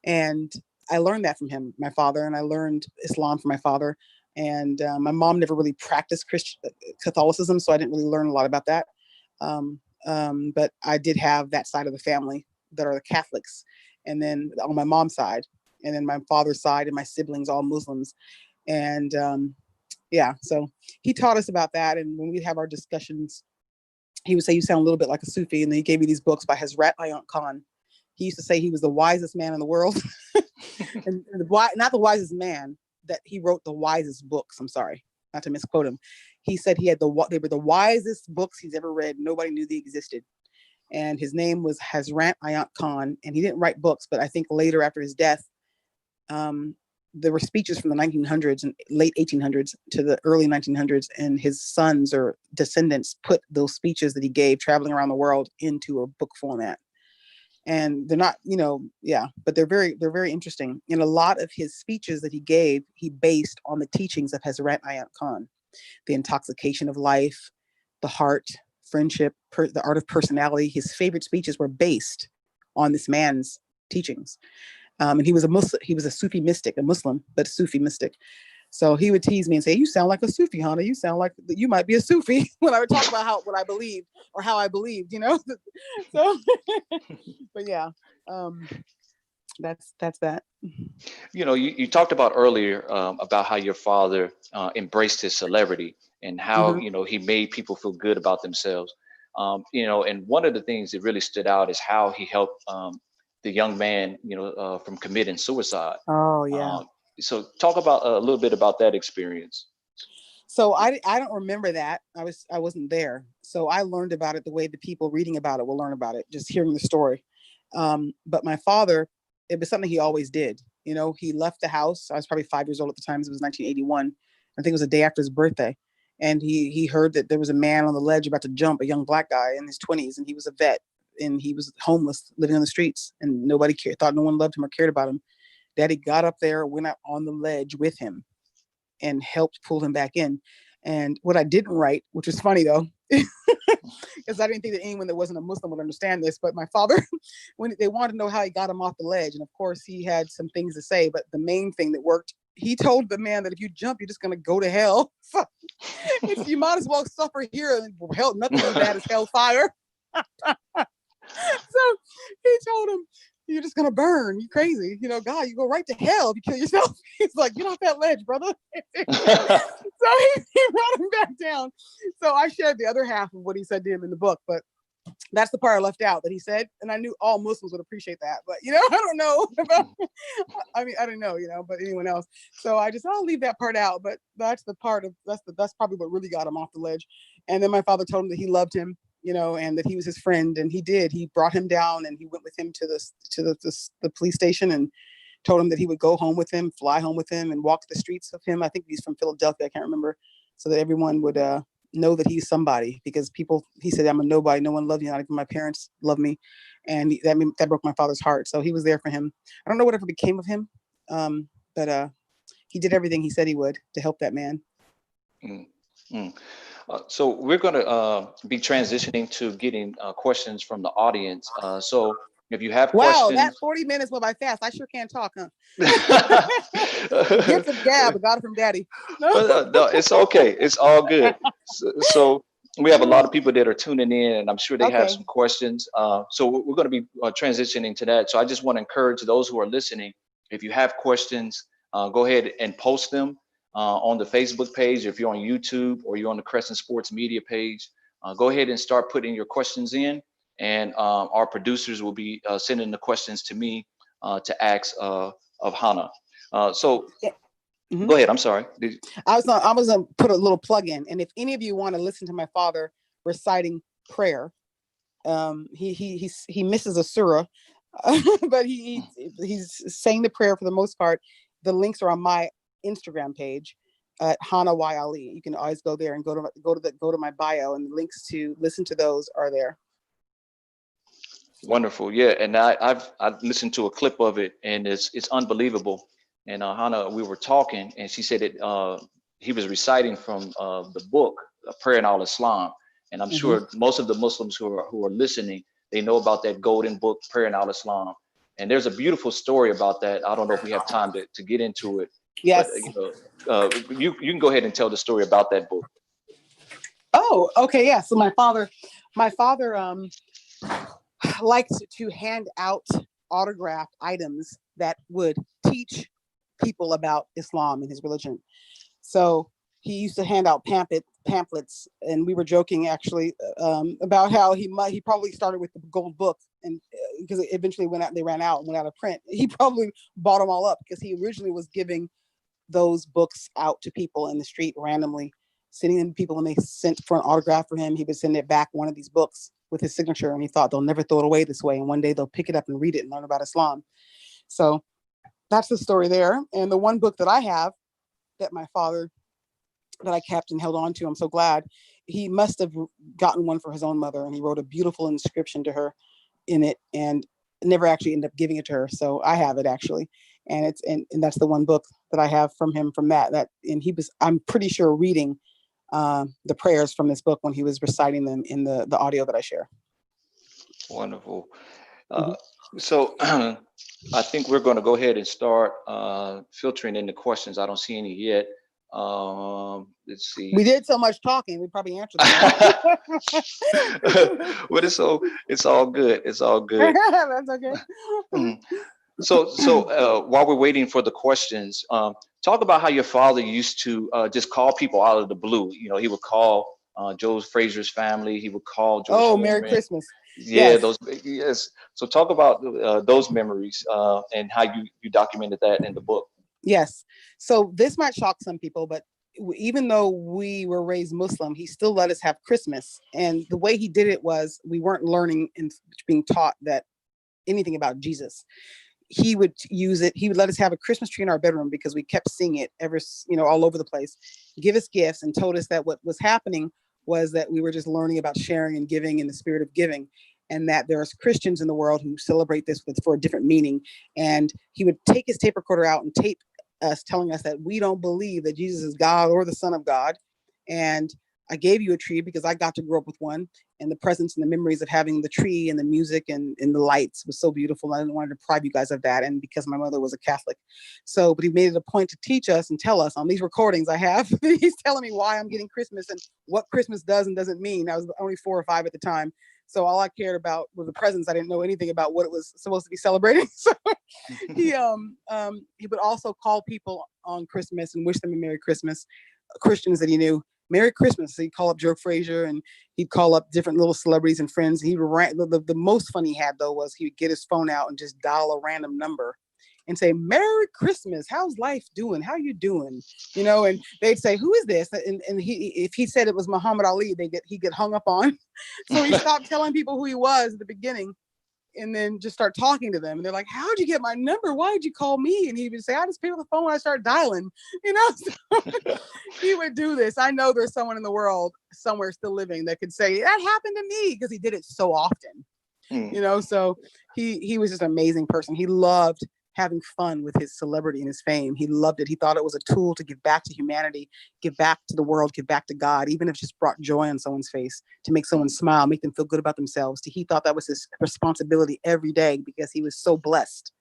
Speaker 2: And I learned that from him, my father, and I learned Islam from my father. And my mom never really practiced Catholicism, so I didn't really learn a lot about that. But I did have that side of the family that are the Catholics, and then on my mom's side, and then my father's side, and my siblings all Muslims. And so he taught us about that. And when we'd have our discussions, he would say, you sound a little bit like a Sufi. And then he gave me these books by Hazrat Ayant Khan. He used to say he was the wisest man in the world. And not the wisest man, that he wrote the wisest books. I'm sorry, not to misquote him. He said they were the wisest books he's ever read. Nobody knew they existed. And his name was Hazrat Ayant Khan. And he didn't write books, but I think later, after his death, there were speeches from the 1900s and late 1800s to the early 1900s, and his sons or descendants put those speeches that he gave traveling around the world into a book format. And they're not, but they're very interesting. And a lot of his speeches that he gave, he based on the teachings of Hazrat Ayant Khan, the intoxication of life, the heart, friendship, the art of personality. His favorite speeches were based on this man's teachings. And he was a Muslim. He was a Sufi mystic, a Muslim, but a Sufi mystic. So he would tease me and say, you sound like a Sufi, Hana. You sound like you might be a Sufi, when I would talk about what I believed or how I believed, So, but yeah, that's that.
Speaker 1: You talked about earlier about how your father embraced his celebrity and how, he made people feel good about themselves. And one of the things that really stood out is how he helped the young man, from committing suicide.
Speaker 2: Oh, yeah.
Speaker 1: So talk about a little bit about that experience.
Speaker 2: So I don't remember that. I wasn't there. So I learned about it the way the people reading about it will learn about it, just hearing the story. But my father, it was something he always did. He left the house. I was probably 5 years old at the time. It was 1981. I think it was the day after his birthday. And he heard that there was a man on the ledge about to jump, a young black guy in his 20s. And he was a vet, and he was homeless, living on the streets, and nobody cared, thought no one loved him or cared about him. Daddy got up there, went out on the ledge with him, and helped pull him back in. And what I didn't write, which is funny though, because I didn't think that anyone that wasn't a Muslim would understand this, but my father, when they wanted to know how he got him off the ledge, and of course he had some things to say, but the main thing that worked, he told the man that if you jump, you're just going to go to hell. So you might as well suffer here, and hell, nothing as bad as hellfire. So he told him, you're just gonna burn. You crazy. God, you go right to hell if you kill yourself. He's like, get off that ledge, brother. So he brought him back down. So I shared the other half of what he said to him in the book, but that's the part I left out that he said, and I knew all Muslims would appreciate that, but I don't know about, I don't know, but anyone else. So I'll leave that part out, but that's the part of, that's probably what really got him off the ledge. And then my father told him that he loved him, and that he was his friend, and he brought him down, and he went with him to the police station and told him that he would go home with him, fly home with him, and walk the streets of him. I think he's from Philadelphia, I can't remember, so that everyone would know that he's somebody, because he said, I'm a nobody, no one loved me, not even my parents love me. And that broke my father's heart. So he was there for him. I don't know whatever became of him, but he did everything he said he would to help that man.
Speaker 1: Mm-hmm. So we're going to be transitioning to getting questions from the audience. So if you have questions.
Speaker 2: Wow, that 40 minutes went by fast. I sure can't talk, huh? Gift of gab, I got it from daddy.
Speaker 1: No, it's okay. It's all good. So we have a lot of people that are tuning in, and I'm sure they have some questions. So we're going to be transitioning to that. So I just want to encourage those who are listening, if you have questions, go ahead and post them on the Facebook page. If you're on YouTube or you're on the Crescent Sports Media page, go ahead and start putting your questions in, and our producers will be sending the questions to me to ask of Hana. Mm-hmm. Go ahead. I'm sorry.
Speaker 2: I was gonna put a little plug in, and if any of you want to listen to my father reciting prayer, he misses a surah, but he's saying the prayer for the most part. The links are on my Instagram page at Hana Ali. You can always go there and go to my bio, and the links to listen to those are there.
Speaker 1: Wonderful. Yeah, and I've listened to a clip of it, and it's unbelievable. And Hana, we were talking, and she said that he was reciting from the book Prayer in Al Islam, and I'm sure most of the Muslims who are listening, they know about that golden book Prayer in Al Islam. And there's a beautiful story about that. I don't know if we have time to get into it.
Speaker 2: Yes.
Speaker 1: But, you can go ahead and tell the story about that book.
Speaker 2: Oh, okay. Yeah. So my father liked to hand out autographed items that would teach people about Islam and his religion. So he used to hand out pamphlets, and we were joking actually about how he probably started with the gold book, and because eventually they ran out and went out of print. He probably bought them all up because he originally was giving those books out to people in the street randomly, sending them to people, and they sent for an autograph for him. He would send it back one of these books with his signature, and he thought they'll never throw it away this way, and one day they'll pick it up and read it and learn about Islam. So that's the story there. And the one book that I have that my father, that I kept and held on to, I'm so glad, he must have gotten one for his own mother, and he wrote a beautiful inscription to her in it and never actually ended up giving it to her. So I have it actually. And that's the one book that I have from him from that, and I'm pretty sure reading the prayers from this book when he was reciting them in the audio that I share.
Speaker 1: Wonderful. So I think we're going to go ahead and start filtering in the questions. I don't see any yet. Let's see.
Speaker 2: We did so much talking, we probably answered
Speaker 1: them. But it's all good. It's all good.
Speaker 2: That's okay.
Speaker 1: So while we're waiting for the questions, talk about how your father used to just call people out of the blue. He would call Joe Frazier's family. He would call George Foreman.
Speaker 2: Merry Christmas.
Speaker 1: Yeah, yes. So talk about those memories and how you documented that in the book.
Speaker 2: Yes. So this might shock some people, but even though we were raised Muslim, he still let us have Christmas. And the way he did it was, we weren't learning and being taught that anything about Jesus. He would use it. He would let us have a Christmas tree in our bedroom because we kept seeing it all over the place, give us gifts, and told us that what was happening was that we were just learning about sharing and giving in the spirit of giving, and that there's Christians in the world who celebrate this for a different meaning. And he would take his tape recorder out and tape us, telling us that we don't believe that Jesus is God or the Son of God. And I gave you a tree because I got to grow up with one, and the presence and the memories of having the tree and the music and the lights was so beautiful. I didn't want to deprive you guys of that. And because my mother was a Catholic. So, but he made it a point to teach us and tell us on these recordings I have, he's telling me why I'm getting Christmas and what Christmas does and doesn't mean. I was only 4 or 5 at the time. So all I cared about was the presents. I didn't know anything about what it was supposed to be celebrating. So he would also call people on Christmas and wish them a Merry Christmas. Christians that he knew, Merry Christmas. So he'd call up Joe Frazier and he'd call up different little celebrities and friends. He ran, the most fun he had though was he would get his phone out and just dial a random number and say, Merry Christmas. How's life doing? How you doing? You know, and they'd say, who is this? And he, if he said it was Muhammad Ali, he'd get hung up on. So he stopped telling people who he was at the beginning and then just start talking to them. And they're like, how'd you get my number? Why did you call me? And he would say, I just picked up the phone when I started dialing, you know? So he would do this. I know there's someone in the world somewhere still living that could say that happened to me because he did it so often, you know? So he was just an amazing person. He loved having fun with his celebrity and his fame. He loved it. He thought it was a tool to give back to humanity, give back to the world, give back to God, even if it just brought joy on someone's face, to make someone smile, make them feel good about themselves. He thought that was his responsibility every day because he was so blessed.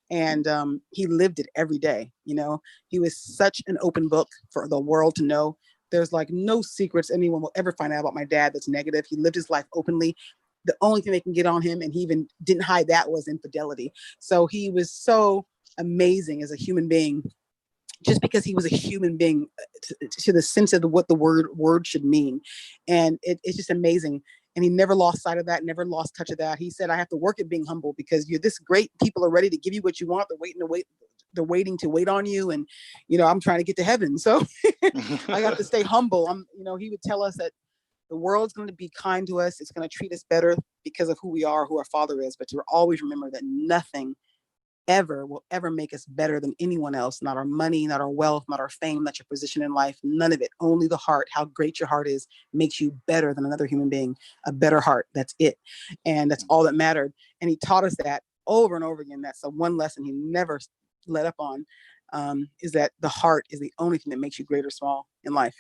Speaker 2: And he lived it every day. You know, he was such an open book for the world to know. There's like no secrets anyone will ever find out about my dad that's negative. He lived his life openly. The only thing they can get on him, and he even didn't hide that, was infidelity. So he was so amazing as a human being, just because he was a human being to the sense of what the word should mean. And it's just amazing. And he never lost sight of that, never lost touch of that. He said, I have to work at being humble because you're this great. People are ready to give you what you want. They're waiting to wait on you. And, you know, I'm trying to get to heaven. So I got to stay humble. He would tell us that the world's going to be kind to us. It's going to treat us better because of who we are, who our Father is. But to always remember that nothing ever will ever make us better than anyone else. Not our money, not our wealth, not our fame, not your position in life. None of it. Only the heart, how great your heart is, makes you better than another human being. A better heart. That's it. And that's all that mattered. And he taught us that over and over again. That's the one lesson he never let up on, is that the heart is the only thing that makes you great or small in life.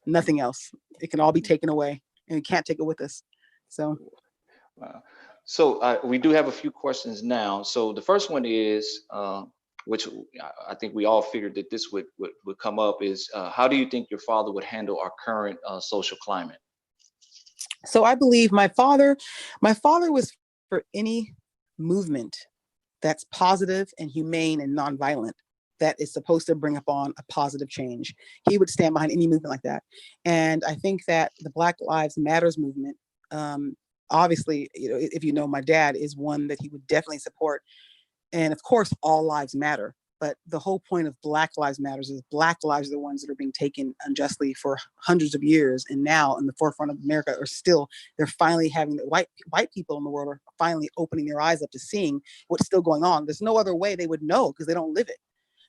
Speaker 2: Nothing else. It can all be taken away, and we can't take it with us. So,
Speaker 1: so we do have a few questions now. So the first one is, which I think we all figured that this would come up, is how do you think your father would handle our current social climate?
Speaker 2: So I believe my father was for any movement that's positive and humane and nonviolent, that is supposed to bring upon a positive change. He would stand behind any movement like that. And I think that the Black Lives Matters movement, obviously, you know, if you know my dad, is one that he would definitely support. And of course, all lives matter. But the whole point of Black Lives Matters is Black lives are the ones that are being taken unjustly for hundreds of years. And now in the forefront of America they're finally having white people in the world are finally opening their eyes up to seeing what's still going on. There's no other way they would know because they don't live it.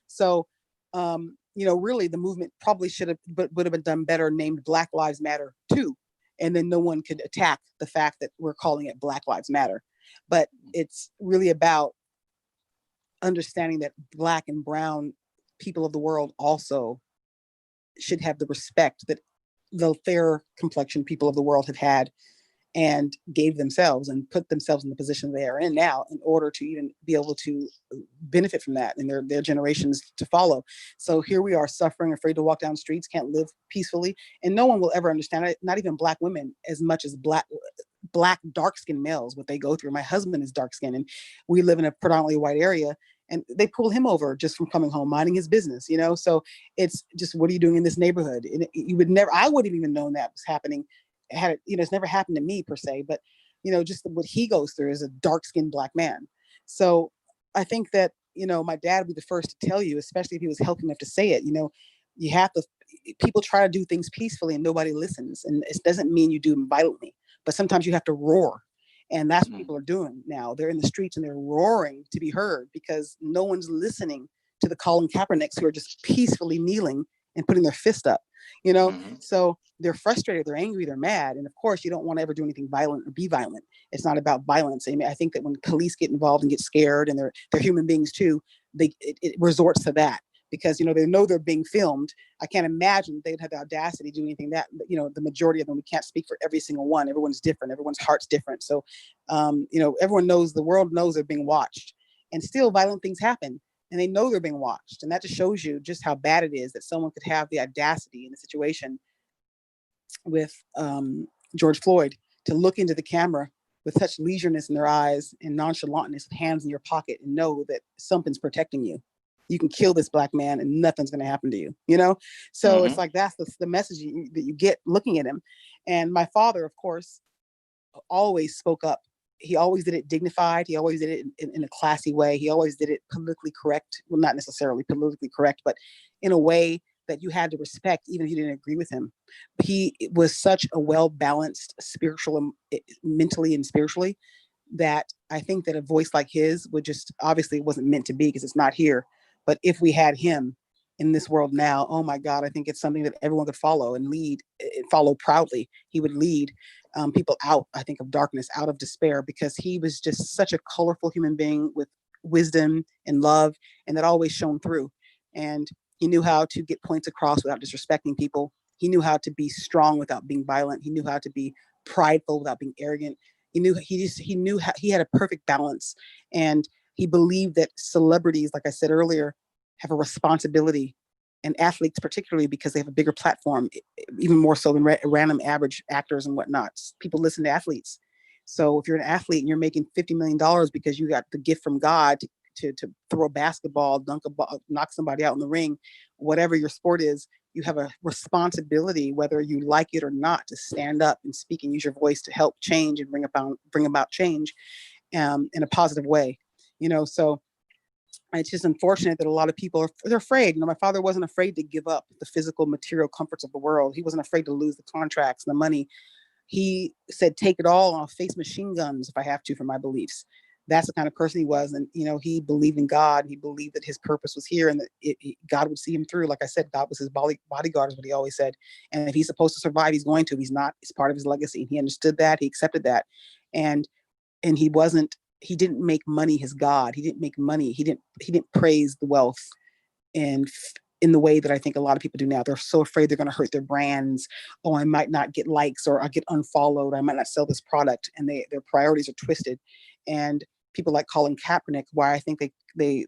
Speaker 2: So, really the movement probably would have been done better named Black Lives Matter too. And then no one could attack the fact that we're calling it Black Lives Matter. But it's really about understanding that Black and brown people of the world also should have the respect that the fair complexion people of the world have had and gave themselves and put themselves in the position they are in now in order to even be able to benefit from that and their generations to follow. So here we are suffering, afraid to walk down streets, can't live peacefully, and no one will ever understand it, not even Black women as much as Black dark-skinned males, what they go through. My husband is dark-skinned and we live in a predominantly white area, and they pull him over just from coming home, minding his business, you know? So it's just, what are you doing in this neighborhood? And I wouldn't even known that was happening. It's never happened to me per se, but, just what he goes through as a dark-skinned Black man. So I think that, my dad would be the first to tell you, especially if he was healthy enough to say it, you have to, people try to do things peacefully and nobody listens. And it doesn't mean you do them violently, but sometimes you have to roar. And that's what people are doing now. They're in the streets and they're roaring to be heard because no one's listening to the Colin Kaepernicks who are just peacefully kneeling and putting their fist up, So they're frustrated, they're angry, they're mad. And of course, you don't want to ever do anything violent or be violent. It's not about violence. I mean, I think that when police get involved and get scared, and they're human beings too, it resorts to that. because, they know they're being filmed. I can't imagine they'd have the audacity to do anything that, the majority of them, we can't speak for every single one. Everyone's different. Everyone's heart's different. So, everyone knows, the world knows they're being watched, and still violent things happen, and they know they're being watched. And that just shows you just how bad it is that someone could have the audacity in the situation with George Floyd to look into the camera with such leisureness in their eyes and nonchalantness, with hands in your pocket, and know that something's protecting you. You can kill this Black man and nothing's going to happen to you, So It's like, that's the message that you get looking at him. And my father, of course, always spoke up. He always did it dignified. He always did it in a classy way. He always did it politically correct. Well, not necessarily politically correct, but in a way that you had to respect, even if you didn't agree with him. He was such a well-balanced mentally and spiritually, that I think that a voice like his would just, obviously it wasn't meant to be because it's not here. But if we had him in this world now, oh my God, I think it's something that everyone could follow and follow proudly. He would lead people out, I think, of darkness, out of despair, because he was just such a colorful human being with wisdom and love, and that always shone through. And he knew how to get points across without disrespecting people. He knew how to be strong without being violent. He knew how to be prideful without being arrogant. He knew how, he had a perfect balance. And he believed that celebrities, like I said earlier, have a responsibility, and athletes particularly, because they have a bigger platform, even more so than random average actors and whatnot. People listen to athletes. So if you're an athlete and you're making $50 million because you got the gift from God to throw a basketball, dunk a ball, knock somebody out in the ring, whatever your sport is, you have a responsibility, whether you like it or not, to stand up and speak and use your voice to help change and bring about change in a positive way. So it's just unfortunate that a lot of people they're afraid. My father wasn't afraid to give up the physical, material comforts of the world. He wasn't afraid to lose the contracts and the money. He said, take it all. I'll face machine guns if I have to for my beliefs. That's the kind of person he was. And, he believed in God. He believed that his purpose was here, and that God would see him through. Like I said, God was his bodyguard, is what he always said. And if he's supposed to survive, he's going to. He's not. It's part of his legacy. He understood that. He accepted that. And he didn't make money his God. He didn't make money. He didn't praise the wealth and in the way that I think a lot of people do now. They're so afraid they're going to hurt their brands. Oh, I might not get likes, or I'll get unfollowed. I might not sell this product. And their priorities are twisted. And people like Colin Kaepernick, why I think they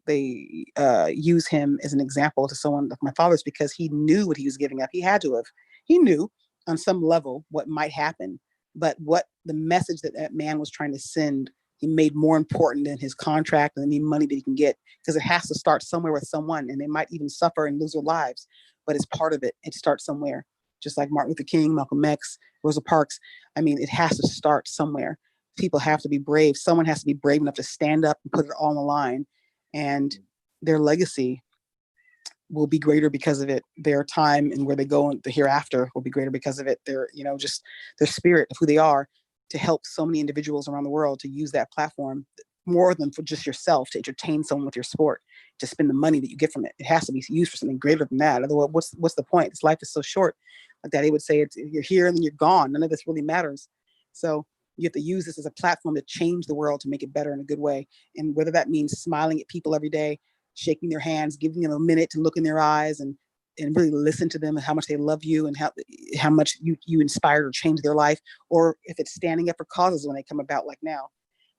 Speaker 2: use him as an example to someone like my father's, because he knew what he was giving up. He had to have. He knew on some level what might happen, but what the message that man was trying to send, he made more important than his contract and any money that he can get, because it has to start somewhere with someone, and they might even suffer and lose their lives, but it's part of it. It starts somewhere, just like Martin Luther King, Malcolm X, Rosa Parks. I mean, it has to start somewhere. People have to be brave. Someone has to be brave enough to stand up and put it all on the line, and their legacy will be greater because of it. Their time and where they go in the hereafter will be greater because of it. Just their spirit of who they are, to help so many individuals around the world, to use that platform more than for just yourself, to entertain someone with your sport, to spend the money that you get from it. It has to be used for something greater than that. Otherwise, what's the point? This life is so short. Like Daddy would say, you're here and then you're gone. None of this really matters. So you have to use this as a platform to change the world, to make it better in a good way. And whether that means smiling at people every day, shaking their hands, giving them a minute to look in their eyes and really listen to them and how much they love you and how much you inspired or changed their life, or if it's standing up for causes when they come about like now.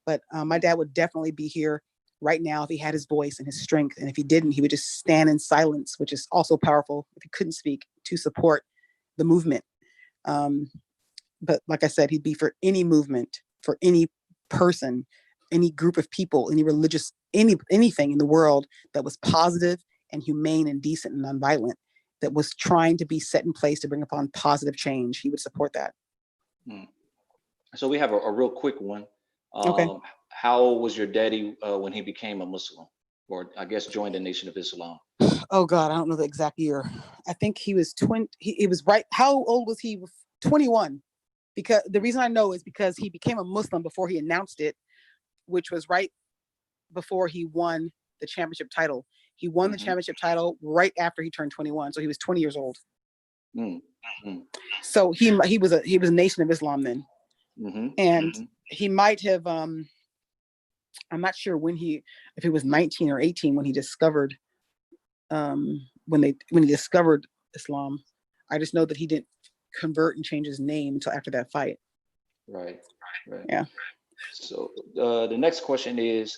Speaker 2: But my dad would definitely be here right now if he had his voice and his strength. And if he didn't, he would just stand in silence, which is also powerful if he couldn't speak, to support the movement. But like I said, he'd be for any movement, for any person, any group of people, any religious, anything in the world that was positive and humane and decent and nonviolent, that was trying to be set in place to bring upon positive change. He would support that.
Speaker 1: So we have a real quick one.
Speaker 2: Okay.
Speaker 1: How old was your daddy when he became a Muslim, or I guess joined the Nation of Islam?
Speaker 2: Oh God, I don't know the exact year. I think he was 20. He was right. How old was he? 21. Because the reason I know is because he became a Muslim before he announced it, which was right before he won the championship title. He won the championship title right after he turned 21. So he was 20 years old. So he was a Nation of Islam then. And he might have, I'm not sure if he was 19 or 18 when he discovered when he discovered Islam. I just know that he didn't convert and change his name until after that fight.
Speaker 1: Right. Right.
Speaker 2: Yeah.
Speaker 1: So the next question is,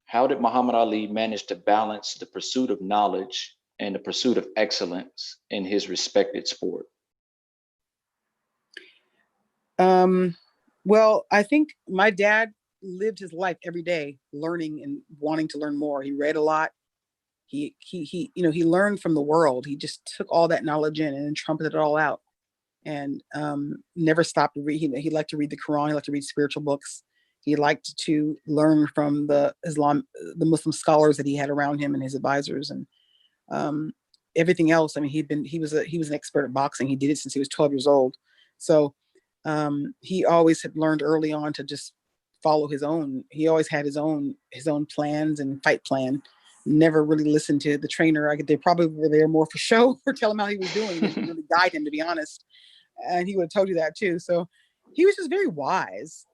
Speaker 1: how did Muhammad Ali manage to balance the pursuit of knowledge and the pursuit of excellence in his respected sport?
Speaker 2: Well, I think my dad lived his life every day learning and wanting to learn more. He read a lot. He learned from the world. He just took all that knowledge in and then trumpeted it all out, and never stopped to read. He liked to read the Quran. He liked to read spiritual books. He liked to learn from the Muslim scholars that he had around him and his advisors, and everything else. I mean, he was an expert at boxing. He did it since he was 12 years old. So he always had learned early on to just follow his own. He always had his own plans and fight plan. Never really listened to the trainer. They probably were there more for show or tell him how he was doing than to really guide him, to be honest. And he would have told you that too. So he was just very wise.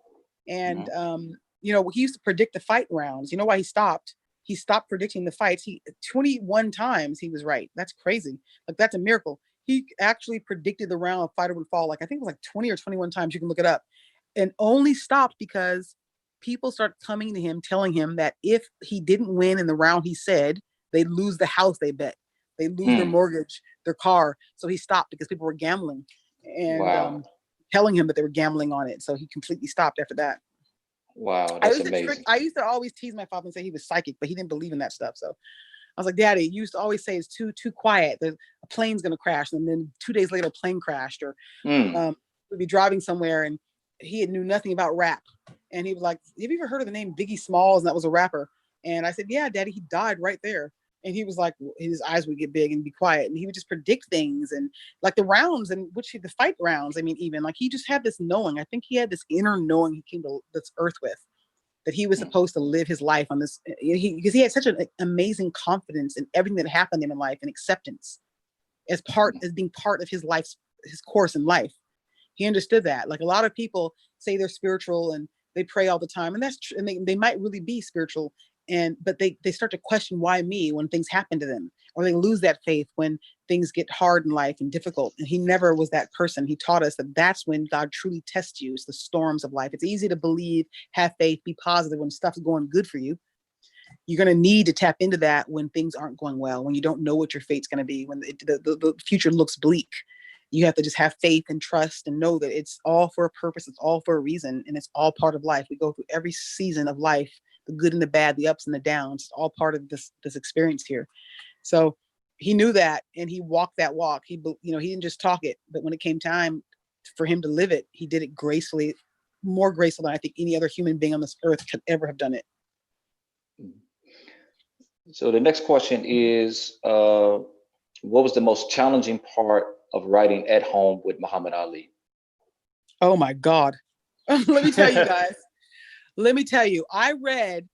Speaker 2: And he used to predict the fight rounds. You know why he stopped? He stopped predicting the fights. 21 times he was right. That's crazy. Like, that's a miracle. He actually predicted the round a fighter would fall. Like, I think it was like 20 or 21 times. You can look it up. And only stopped because people started coming to him, telling him that if he didn't win in the round he said, they'd lose the house they bet. They'd lose their mortgage, their car. So he stopped because people were gambling and telling him that they were gambling on it. So he completely stopped after that.
Speaker 1: Wow, that's amazing.
Speaker 2: I used to always tease my father and say he was psychic, but he didn't believe in that stuff. So I was like, Daddy, you used to always say it's too quiet. A plane's going to crash. And then 2 days later, a plane crashed. Or we'd be driving somewhere and he knew nothing about rap. And he was like, have you ever heard of the name Biggie Smalls? And that was a rapper. And I said, yeah, Daddy, he died right there. And he was like, his eyes would get big and be quiet. And he would just predict things and like the rounds and the fight rounds. I mean, even like he just had this knowing. I think he had this inner knowing he came to this earth with, that he was supposed to live his life on this. Because he had such an amazing confidence in everything that happened to him in life and acceptance as being part of his course in life. He understood that. Like, a lot of people say they're spiritual and they pray all the time, and that's true. And they might really be spiritual, but they start to question, why me, when things happen to them, or they lose that faith when things get hard in life and difficult. And he never was that person. He taught us that that's when God truly tests you. It's the storms of life. It's easy to believe, have faith, be positive when stuff's going good for you. You're going to need to tap into that when things aren't going well, when you don't know what your fate's going to be, when the future looks bleak. You have to just have faith and trust and know that it's all for a purpose. It's all for a reason. And it's all part of life. We go through every season of life, the good and the bad, the ups and the downs. It's all part of this experience here. So he knew that, and he walked that walk. He didn't just talk it, but when it came time for him to live it, he did it gracefully, more graceful than I think any other human being on this earth could ever have done it.
Speaker 1: So the next question is, what was the most challenging part of writing at home with Muhammad Ali?
Speaker 2: Oh my God. Let me tell you guys. I read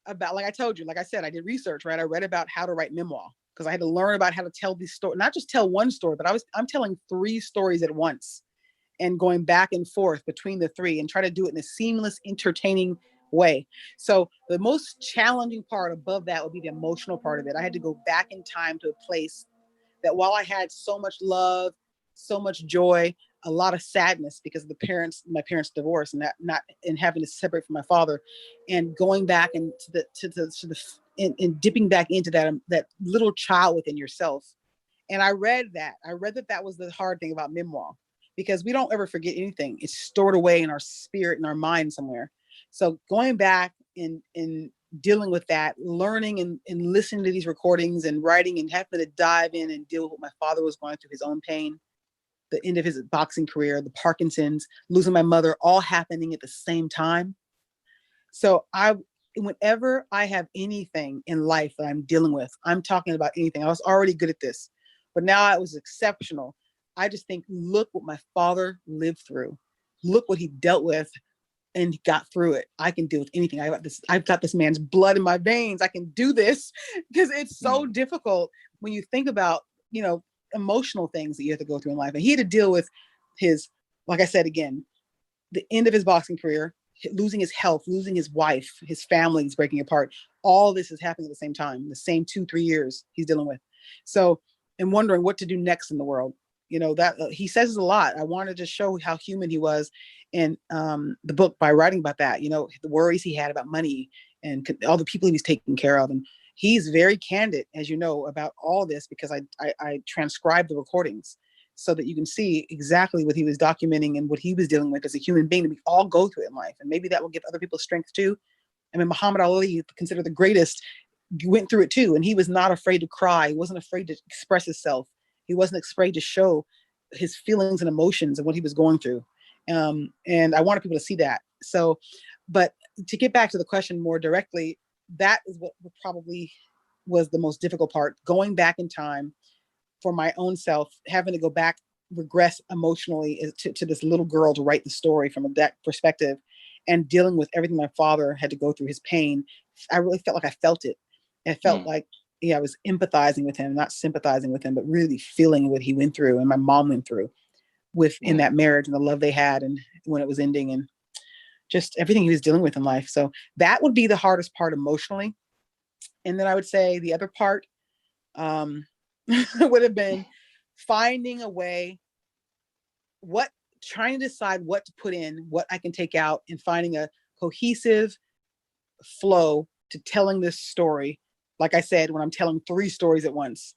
Speaker 2: about, like I told you, like I said, I did research, right? I read about how to write memoir because I had to learn about how to tell these stories, not just tell one story, but I'm telling 3 stories at once and going back and forth between the 3 and try to do it in a seamless, entertaining way. So the most challenging part above that would be the emotional part of it. I had to go back in time to a place that, while I had so much love, so much joy, a lot of sadness because of my parents' divorce and having to separate from my father, and going back and dipping back into that little child within yourself. And I read that was the hard thing about memoir, because we don't ever forget anything. It's stored away in our spirit and our mind somewhere. So going back and dealing with that, learning and listening to these recordings and writing and having to dive in and deal with what my father was going through, his own pain, the end of his boxing career, the Parkinsons, losing my mother, all happening at the same time. So whenever I have anything in life that I'm dealing with, I'm talking about anything. I was already good at this, but now I was exceptional. I just think, look what my father lived through. Look what he dealt with and got through it. I can deal with anything. I've got this man's blood in my veins. I can do this, because it's so difficult when you think about, emotional things that you have to go through in life. And he had to deal with his, like I said, again, the end of his boxing career, losing his health, losing his wife, his family is breaking apart. All this is happening at the same time, the same 2-3 years he's dealing with. So, and wondering what to do next in the world. That he says a lot. I wanted to show how human he was in the book by writing about that, the worries he had about money and all the people he was taking care of. And he's very candid, as you know, about all this, because I transcribed the recordings so that you can see exactly what he was documenting and what he was dealing with as a human being. And we all go through it in life. And maybe that will give other people strength too. I mean, Muhammad Ali, considered the greatest, went through it too. And he was not afraid to cry. He wasn't afraid to express himself. He wasn't afraid to show his feelings and emotions and what he was going through. And I wanted people to see that. So, but to get back to the question more directly, that is what probably was the most difficult part, going back in time for my own self, having to go back, regress emotionally to this little girl to write the story from that perspective, and dealing with everything my father had to go through, his pain. I really felt like I felt it. It felt like, I was empathizing with him, not sympathizing with him, but really feeling what he went through and my mom went through in that marriage and the love they had and when it was ending and just everything he was dealing with in life. So that would be the hardest part emotionally. And then I would say the other part would have been finding a way, trying to decide what to put in, what I can take out, and finding a cohesive flow to telling this story. Like I said, when I'm telling 3 stories at once.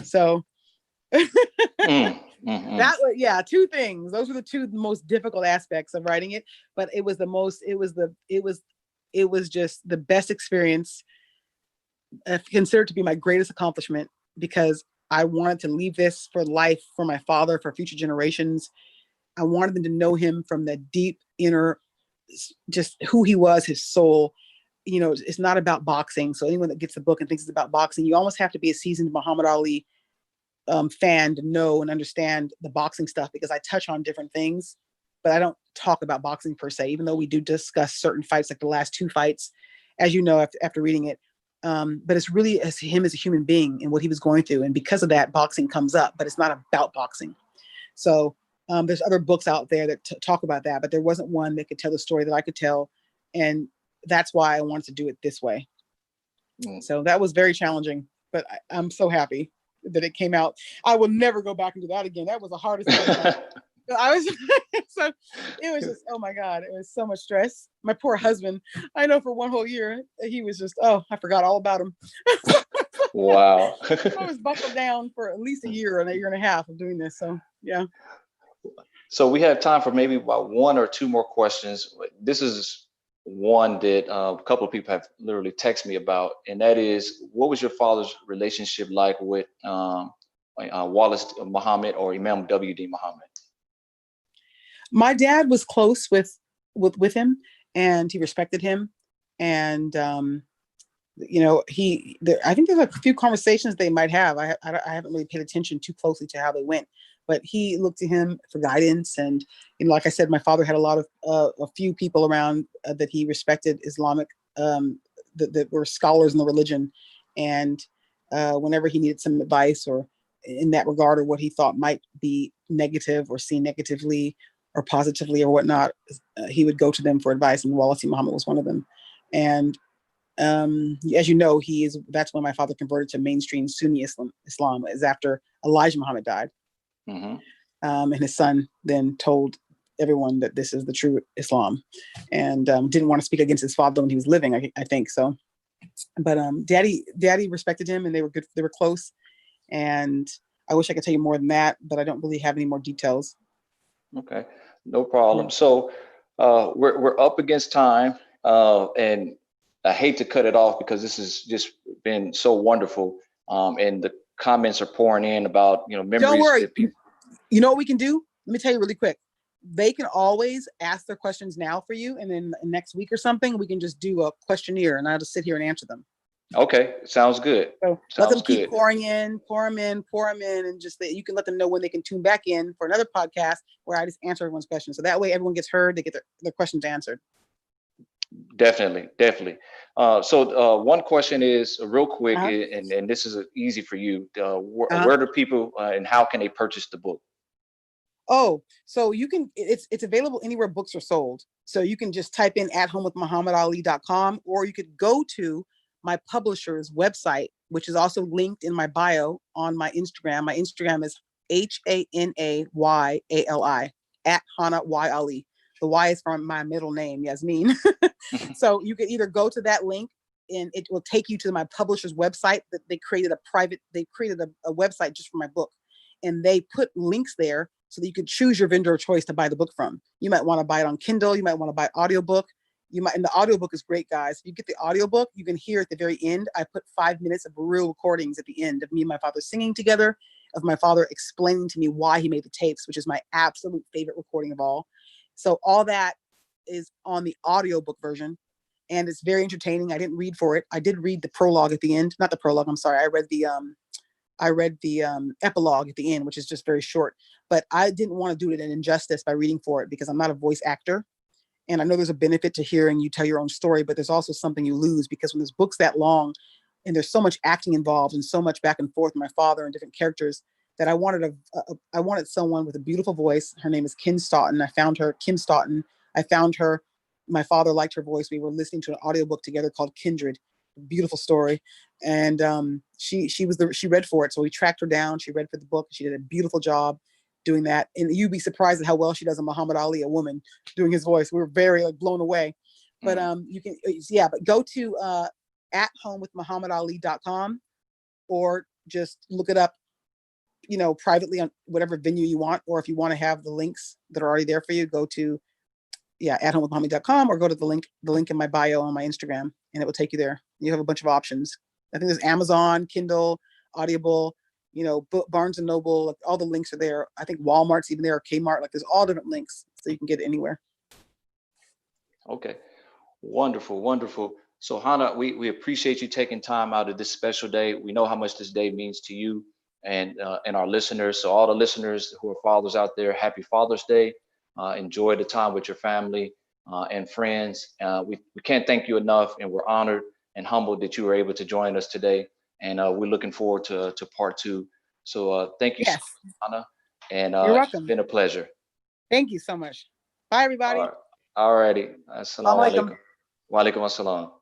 Speaker 2: So that was, 2 things. Those were the 2 most difficult aspects of writing it, but it was just the best experience. I consider it to be my greatest accomplishment because I wanted to leave this for life for my father, for future generations. I wanted them to know him from the deep inner, just who he was, his soul. It's not about boxing. So anyone that gets the book and thinks it's about boxing, you almost have to be a seasoned Muhammad Ali fan to know and understand the boxing stuff, because I touch on different things, but I don't talk about boxing per se, even though we do discuss certain fights, like the last 2 fights, as you know, after reading it. But it's really as him as a human being and what he was going through. And because of that, boxing comes up, but it's not about boxing. So there's other books out there that talk about that, but there wasn't one that could tell the story that I could tell. And that's why I wanted to do it this way. So that was very challenging, but I'm so happy that it came out. I will never go back and do that again. That was the hardest thing. So it was just, oh my God, it was so much stress. My poor husband, I know for one whole year, he was just, I forgot all about him.
Speaker 1: Wow.
Speaker 2: I was buckled down for at least a year and a half of doing this. So, yeah.
Speaker 1: So we have time for maybe about 1 or 2 more questions. This is one that a couple of people have literally texted me about, and that is, what was your father's relationship like with Wallace Muhammad or Imam W.D. Muhammad?
Speaker 2: My dad was close with him, and he respected him. And, I think there's a few conversations they might have. I haven't really paid attention too closely to how they went, but he looked to him for guidance. And, like I said, my father had a lot of, a few people around that he respected, Islamic, that were scholars in the religion. And whenever he needed some advice or in that regard, or what he thought might be negative or seen negatively or positively or whatnot, he would go to them for advice. And Wallace Muhammad was one of them. And as you know, that's when my father converted to mainstream Sunni Islam is after Elijah Muhammad died. And his son then told everyone that this is the true Islam, and didn't want to speak against his father when he was living, I think so. But daddy respected him, and they were good. They were close. And I wish I could tell you more than that, but I don't really have any more details.
Speaker 1: Okay, no problem. So we're up against time, and I hate to cut it off because this has just been so wonderful. And the comments are pouring in about, memories.
Speaker 2: Don't worry. You know what we can do? Let me tell you really quick. They can always ask their questions now for you, and then next week or something, we can just do a questionnaire, and I'll just sit here and answer them.
Speaker 1: Okay, sounds good.
Speaker 2: So let them keep pouring in, and just you can let them know when they can tune back in for another podcast where I just answer everyone's questions. So that way everyone gets heard, they get their questions answered.
Speaker 1: Definitely. So one question is real quick, and this is easy for you. Where do people and how can they purchase the book?
Speaker 2: Oh, so you can, it's available anywhere books are sold. So you can just type in athomewithmuhammadali.com, or you could go to my publisher's website, which is also linked in my bio on my Instagram. My Instagram is HANAYALI at Hana Ali. The Y is from my middle name, Yasmin. So you can either go to that link and it will take you to my publisher's website. That they created a website just for my book, and they put links there so that you could choose your vendor of choice to buy the book from. You might want to buy it on Kindle. You might want to buy audiobook. And the audiobook is great, guys. If you get the audiobook, you can hear at the very end, I put 5 minutes of real recordings at the end of me and my father singing together, of my father explaining to me why he made the tapes, which is my absolute favorite recording of all. So all that is on the audiobook version, and it's very entertaining. I didn't read for it. I did read the prologue at the end. Not the prologue, I'm sorry. I read the epilogue at the end, which is just very short. But I didn't want to do it an injustice by reading for it because I'm not a voice actor. And I know there's a benefit to hearing you tell your own story, but there's also something you lose because when there's books that long and there's so much acting involved and so much back and forth with my father and different characters, that I wanted someone with a beautiful voice. Her name is Kim Stoughton. Kim Stoughton. I found her. My father liked her voice. We were listening to an audiobook together called Kindred. Beautiful story. And she read for it. So we tracked her down. She read for the book. She did a beautiful job doing that. And you'd be surprised at how well she does a Muhammad Ali, a woman, doing his voice. We were very blown away. But you can, but go to athomewithmuhammadali.com or just look it up, privately on whatever venue you want. Or if you want to have the links that are already there for you, go to athomewithmuhammad.com or go to the link in my bio on my Instagram, and it will take you there. You have a bunch of options. I think there's Amazon, Kindle, Audible, Barnes and Noble, like all the links are there. I think Walmart's even there, or Kmart, like there's all different links so you can get it anywhere.
Speaker 1: Okay. Wonderful, wonderful. So Hana, we appreciate you taking time out of this special day. We know how much this day means to you and our listeners. So all the listeners who are fathers out there, happy Father's Day. Enjoy the time with your family and friends. We can't thank you enough, and we're honored and humbled that you were able to join us today. And we're looking forward to part two. So thank you,
Speaker 2: Yes.
Speaker 1: so much, Hana. And
Speaker 2: You're welcome.
Speaker 1: It's been a pleasure.
Speaker 2: Thank you so much. Bye, everybody.
Speaker 1: All righty. Assalamu alaikum. Wa alaikum assalam.